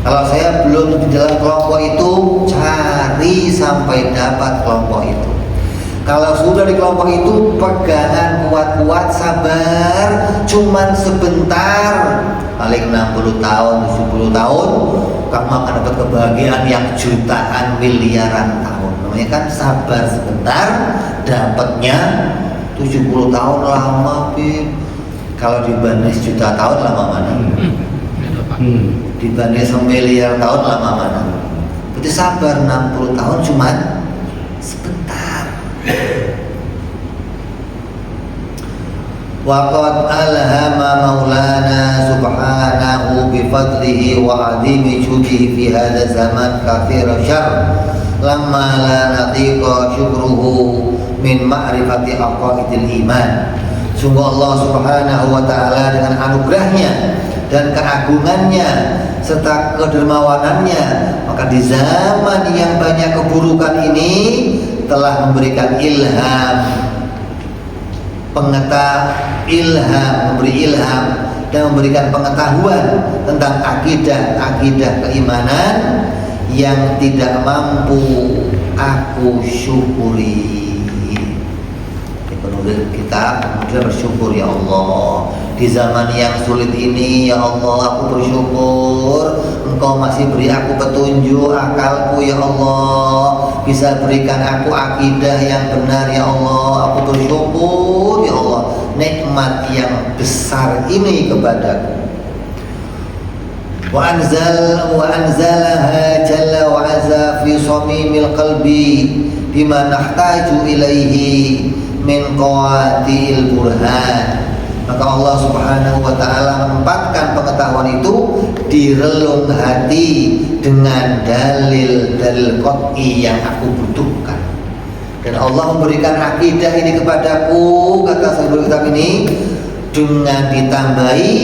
Kalau saya belum di dalam kelompok itu, cari sampai dapat kelompok itu. Kalau sudah di kelompok itu, pegangan kuat-kuat, sabar, cuman sebentar, paling 60 tahun, 70 tahun, kamu akan dapat kebahagiaan yang jutaan, miliaran tahun. Namanya kan sabar sebentar, dapatnya 70 tahun lama, Bib. Kalau dibanding juta tahun lama mana? Dibanding semiliar tahun lama mana? Berarti sabar 60 tahun cuman sebentar. Waqad alhama maulana subhanahu bifadlihi wa azimi judihi fi hadha zaman kathira syarr lamma la natiqa syukruhu min ma'rifati aqaidil iman. Sungguh Allah subhanahu wa ta'ala dengan anugerahnya dan keagungannya serta kedermawanannya, maka di zaman yang banyak keburukan ini telah memberikan ilham, memberi ilham dan memberikan pengetahuan tentang akidah keimanan yang tidak mampu aku syukuri. Penulis kita kemudian bersyukur, ya Allah, di zaman yang sulit ini, ya Allah, aku bersyukur Engkau masih beri aku petunjuk akalku, ya Allah, bisa berikan aku akidah yang benar, ya Allah. Aku bersyukur, ya Allah, nikmat yang besar ini kepadaku. Wa anzalaha jalla wa azza fi samimil qalbi bima nahtaju ilaihi min qawatil burhan. Maka Allah subhanahu wa ta'ala menempatkan pengetahuan itu di relung hati dengan dalil-dalil qat'i yang aku butuhkan. Dan Allah memberikan akidah ini kepadaku, kata sahibul kitab ini, dengan ditambahi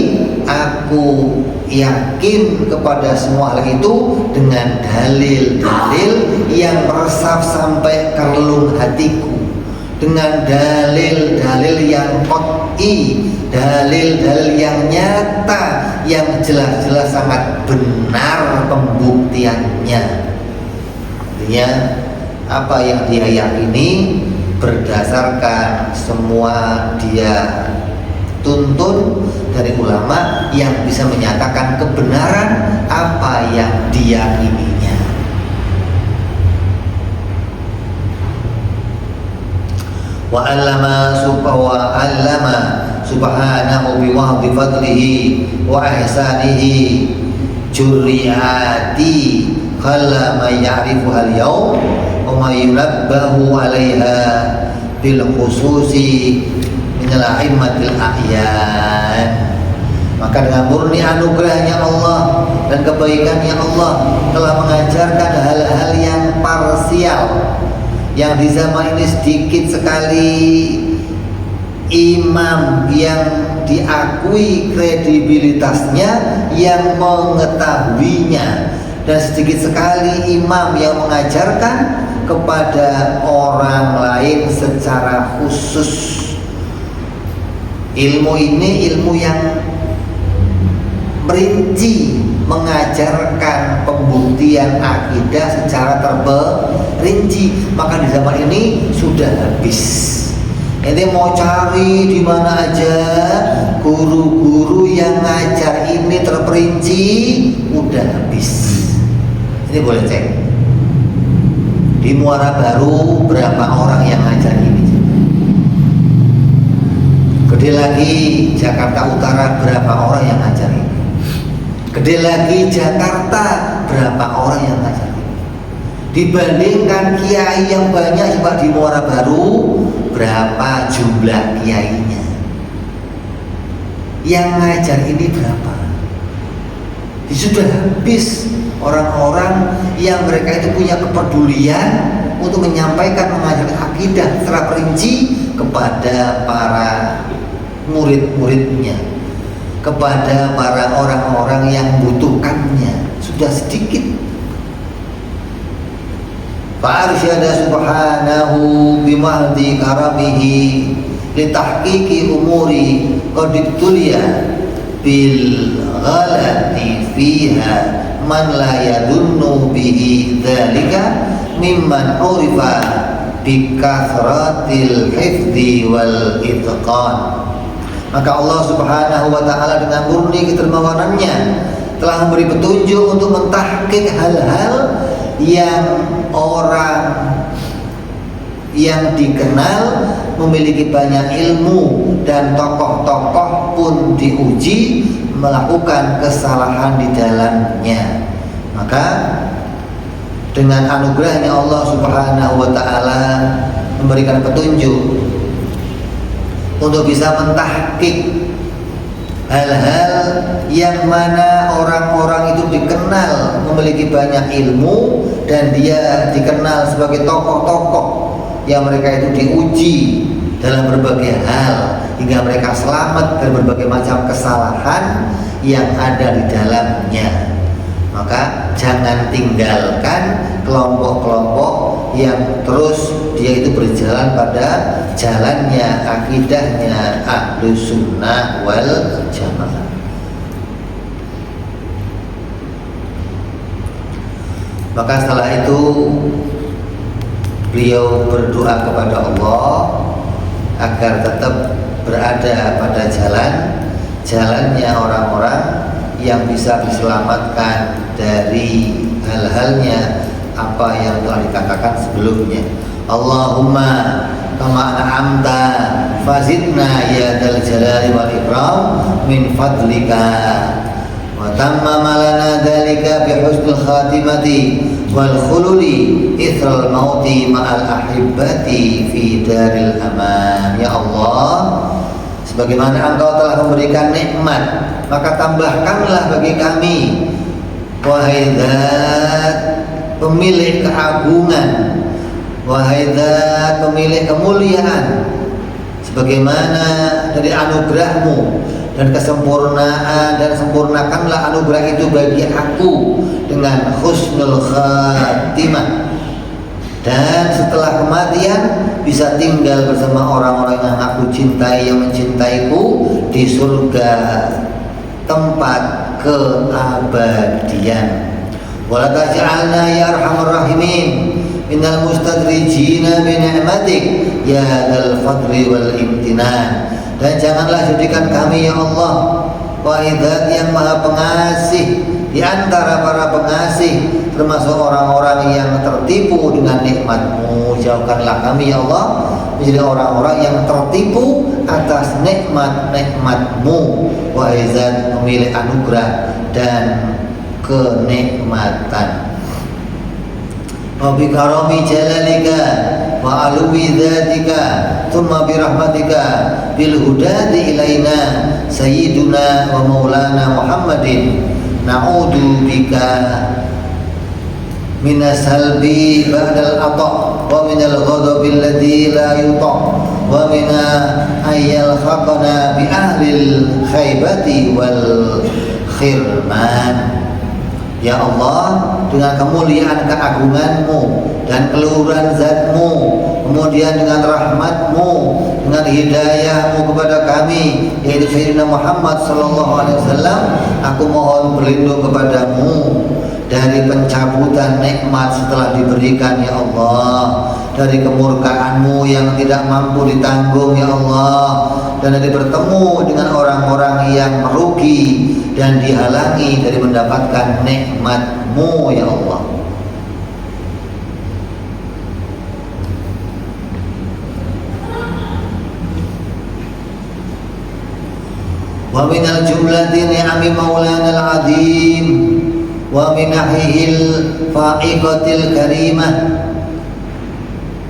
aku yakin kepada semua hal itu dengan dalil-dalil yang meresap sampai ke relung hatiku, dengan dalil-dalil yang qat'i, dalil-dalil yang nyata, yang jelas-jelas sangat benar pembuktiannya. Artinya apa yang dia yakini berdasarkan semua dia tuntun dari ulama yang bisa menyatakan kebenaran apa yang diyakininya. Wa allama subhanahu bi wahdi fadlihi wa ihsanihi jurriyati khalla ma ya'rifu al yawm wa ma yunabbahu 'alaiha bil khususi minal a'immatil a'yan. Maka dengan murni anugerahnya Allah dan kebaikannya Allah telah mengajarkan hal-hal yang parsial, yang di zaman ini sedikit sekali imam yang diakui kredibilitasnya yang mengetahuinya, dan sedikit sekali imam yang mengajarkan kepada orang lain secara khusus. Ilmu ini ilmu yang merinci, mengajarkan pembuktian akidah secara terperinci. Maka di zaman ini sudah habis. Ente mau cari di mana aja guru-guru yang ngajar ini terperinci, udah habis. Ini boleh cek di Muara Baru berapa orang yang ngajar ini. Gede lagi Jakarta Utara, berapa orang yang ngajar ini? Gede lagi Jakarta, berapa orang yang ngajar ini? Dibandingkan kiai yang banyak coba di Muara Baru, berapa jumlah kiainya? Yang ngajar ini berapa? Sudah habis orang-orang yang mereka itu punya kepedulian untuk menyampaikan, mengajarkan akidah secara perinci kepada para murid-muridnya, kepada para orang-orang yang membutuhkannya. Sudah sedikit. Fa'arsyada subhanahu bimahdi karamihi litahqiqi umuri qadibtulia bil ghalati fiha man la yadunnu bihi dhalika mimman urifa bikathratil hifdi wal itqan. Maka Allah subhanahu wa ta'ala dengan murni kedermawanannya telah memberi petunjuk untuk mentahqiq hal-hal yang orang yang dikenal memiliki banyak ilmu dan tokoh-tokoh pun diuji melakukan kesalahan di dalamnya. Maka dengan anugerahnya Allah subhanahu wa ta'ala memberikan petunjuk untuk bisa mentahqiq hal-hal yang mana orang-orang itu dikenal memiliki banyak ilmu dan dia dikenal sebagai tokoh-tokoh yang mereka itu diuji dalam berbagai hal hingga mereka selamat dari berbagai macam kesalahan yang ada di dalamnya. Maka jangan tinggalkan kelompok-kelompok yang terus dia itu berjalan pada jalannya akidahnya Ahlus Sunnah wal Jamaah. Maka setelah itu beliau berdoa kepada Allah agar tetap berada pada jalannya orang-orang yang bisa diselamatkan dari hal-halnya apa yang telah dikatakan sebelumnya. Allahumma kama an'amta fazidna ya dzal jalali wal ikram min fadlika wa tammama lana dzalika bi husnil khatimati wal khuludi ithral mauti ma'al ahibbati fi daril aman. Ya Allah, sebagaimana Engkau telah memberikan nikmat, maka tambahkanlah bagi kami, wahai Zat pemilik keagungan, wahai Zat pemilik kemuliaan, sebagaimana dari anugerahmu dan kesempurnaan, dan sempurnakanlah anugerah itu bagi aku dengan husnul khatimah, dan setelah kematian bisa tinggal bersama orang-orang yang aku cintai, yang mencintaiku di surga tempat keabadian. Wala taj'alna ya arhamar rahimin minal mustadrijina bi ni'matik ya dzal fadli wal imtinan. Dan janganlah jadikan kami ya Allah wahai Zat yang maha pengasih di antara para pengasih, termasuk orang-orang yang tertipu dengan nikmat-Mu. Jauhkanlah kami ya Allah menjadi orang-orang yang tertipu atas nikmat-nikmat-Mu, wahai Zat pemilik anugerah dan kenikmatan. Wa bi karami jalalika wa alwi dzatika thumma bi rahmatika bil hudati ilaina sayyiduna wa maulana Muhammadin na'udzu bika minas salbi ba'dal ata wa minal ghadabi alladhi la yuta wa mina ayyal khaqana bi ahlil khaybati wal khirman. Ya Allah, dengan kemuliaan keagungan-Mu dan keluhuran Zat-Mu, kemudian dengan rahmat-Mu, dengan hidayah-Mu kepada kami, yaitu Sayyidina Muhammad SAW, aku mohon berlindung kepadamu dari pencabutan nikmat setelah diberikan ya Allah, dari kemurkaan-Mu yang tidak mampu ditanggung ya Allah, dan dari bertemu dengan orang-orang yang merugi dan dihalangi dari mendapatkan nikmat-Mu ya Allah. wa minal jumlati ni'ami maulana al-azim wa minahihil fa'iqatil karimah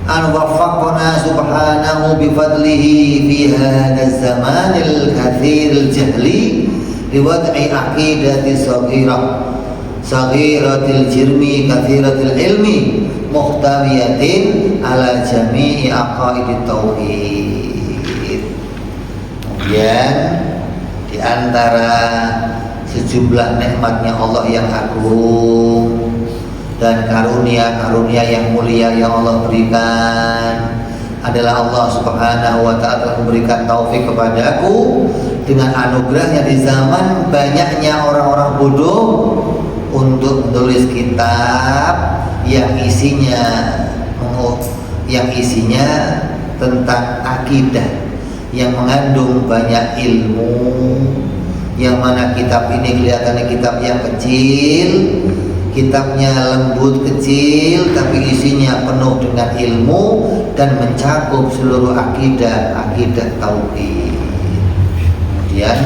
an waffaqna subhanahu bifadlihi fi hadha zamanil kathiril jahli liwad'i aqidati saghiratil jirmi kathiratil ilmi muhtawiyatin ala jami'i aqaidit tauhid. Kemudian di antara sejumlah nikmatnya Allah yang agung dan karunia-karunia yang mulia yang Allah berikan adalah Allah Subhanahu wa ta'ala memberikan taufik kepadaku dengan anugerahnya di zaman banyaknya orang-orang bodoh untuk menulis kitab yang isinya tentang akidah yang mengandung banyak ilmu, yang mana kitab ini kelihatannya kitab yang kecil, kitabnya lembut kecil, tapi isinya penuh dengan ilmu dan mencakup seluruh akidah tauhid. Kemudian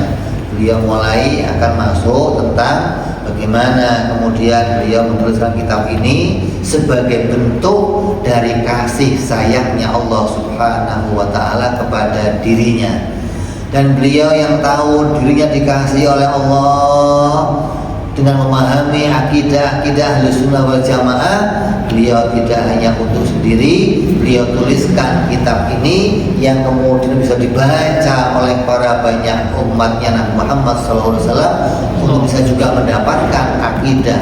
beliau mulai akan masuk tentang bagaimana kemudian beliau menuliskan kitab ini sebagai bentuk dari kasih sayangnya Allah Subhanahu wa ta'ala kepada dirinya. Dan beliau yang tahu dirinya dikasihi oleh Allah dengan memahami akidah Ahlussunnah wal Jamaah, beliau tidak hanya untuk sendiri, beliau tuliskan kitab ini yang kemudian bisa dibaca oleh para banyak umatnya Nabi Muhammad SAW untuk bisa juga mendapatkan akidah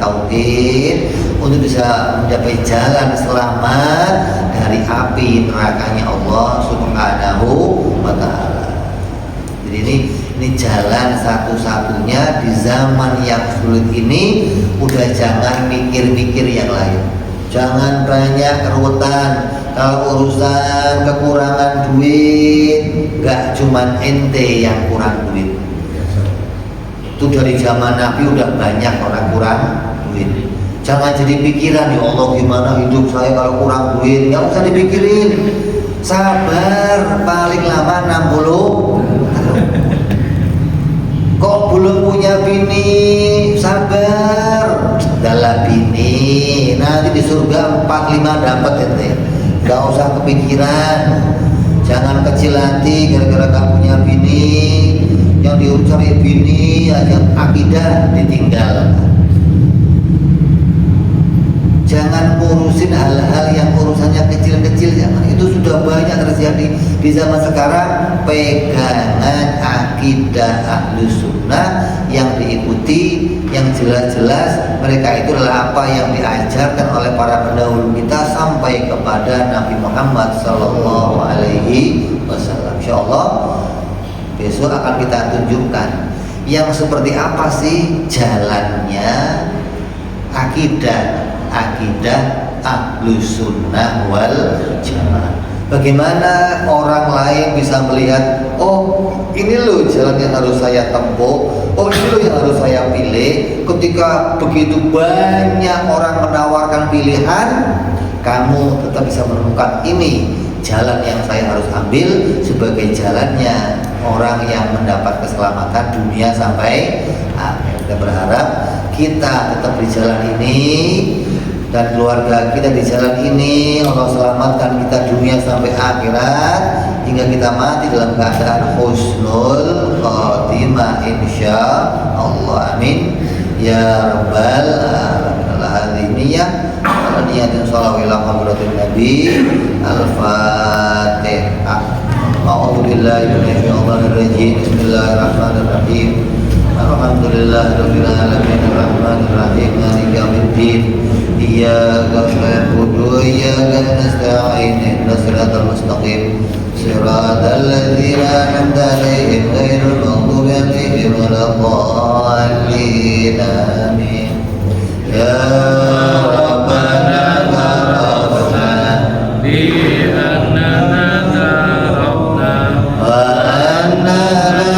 tauhid, untuk bisa mencapai jalan selamat dari api nerakanya Allah Subhanahu wa ta'ala. Jadi ini jalan satu-satunya di zaman yang sulit ini. Udah jangan mikir-mikir yang lain, jangan banyak keruwetan. Kalau urusan kekurangan duit, gak cuman ente yang kurang duit. Itu dari zaman Nabi udah banyak orang kurang duit. Jangan jadi pikiran, ya Allah gimana hidup saya kalau kurang duit. Gak usah dipikirin, sabar, paling lama 60 kok belum punya bini, sabar, dalam bini nanti di surga 4-5 dapat ente. Gak usah kepikiran, jangan kecil hati gara-gara gak punya bini. Yang diurus cari bini aja, akidah ditinggal. Jangan ngurusin hal-hal yang urusannya kecil-kecil, jangan. Itu sudah banyak terjadi di zaman sekarang. Pegangan akidah Ahlussunnah yang diikuti, yang jelas-jelas mereka itu adalah apa yang diajarkan oleh para pendahulu kita sampai kepada Nabi Muhammad Sallallahu Alaihi Wasallam. Insyaallah besok akan kita tunjukkan yang seperti apa sih jalannya akidah Ahlussunnah wal Jamaah. Bagaimana orang lain bisa melihat, oh ini loh jalan yang harus saya tempuh, oh ini loh yang harus saya pilih. Ketika begitu banyak orang menawarkan pilihan, kamu tetap bisa menemukan ini jalan yang saya harus ambil sebagai jalannya orang yang mendapat keselamatan dunia sampai akhir. Kita berharap kita tetap di jalan ini dan keluarga kita di jalan ini. Allah selamatkan kita dunia sampai akhirat hingga kita mati dalam keadaan husnul khotimah insya Allah, amin ya rabbal alamin. Hadhihi niyyah wa niyyatun shallallahu ila hadratin nabi al-fatihah. A'udzu billahi minasyaitonir rajim. Bismillahirrahmanirrahim. Alhamdulillahirabbil alamin arrahmanir rahim maliki yaumiddin. Iyyaka na'budu wa iyyaka nasta'in ihdinas siratal mustaqim siratal ladzina an'amta 'alaihim ghairil maghdubi 'alaihim waladdallin. Amin. Ya Rabbana tarafna bi annana tarafna wa annana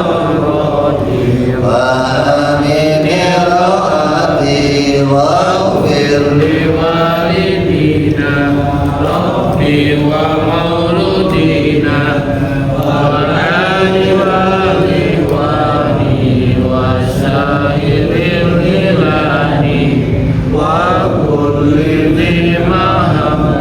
Amin. واغفر لوالدينا ربي ومولودينا والآل والإخوان وسائر البلاد وكل ذي محبة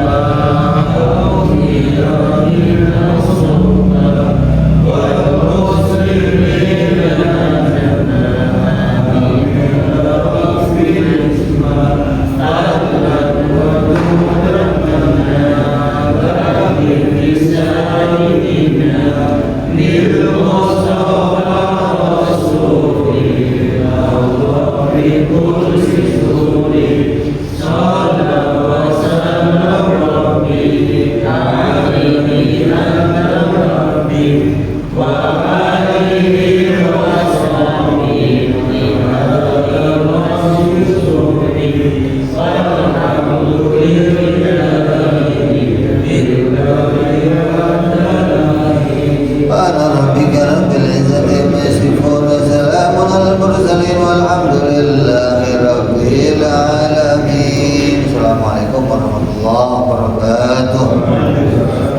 Assalamualaikum warahmatullahi wabarakatuh.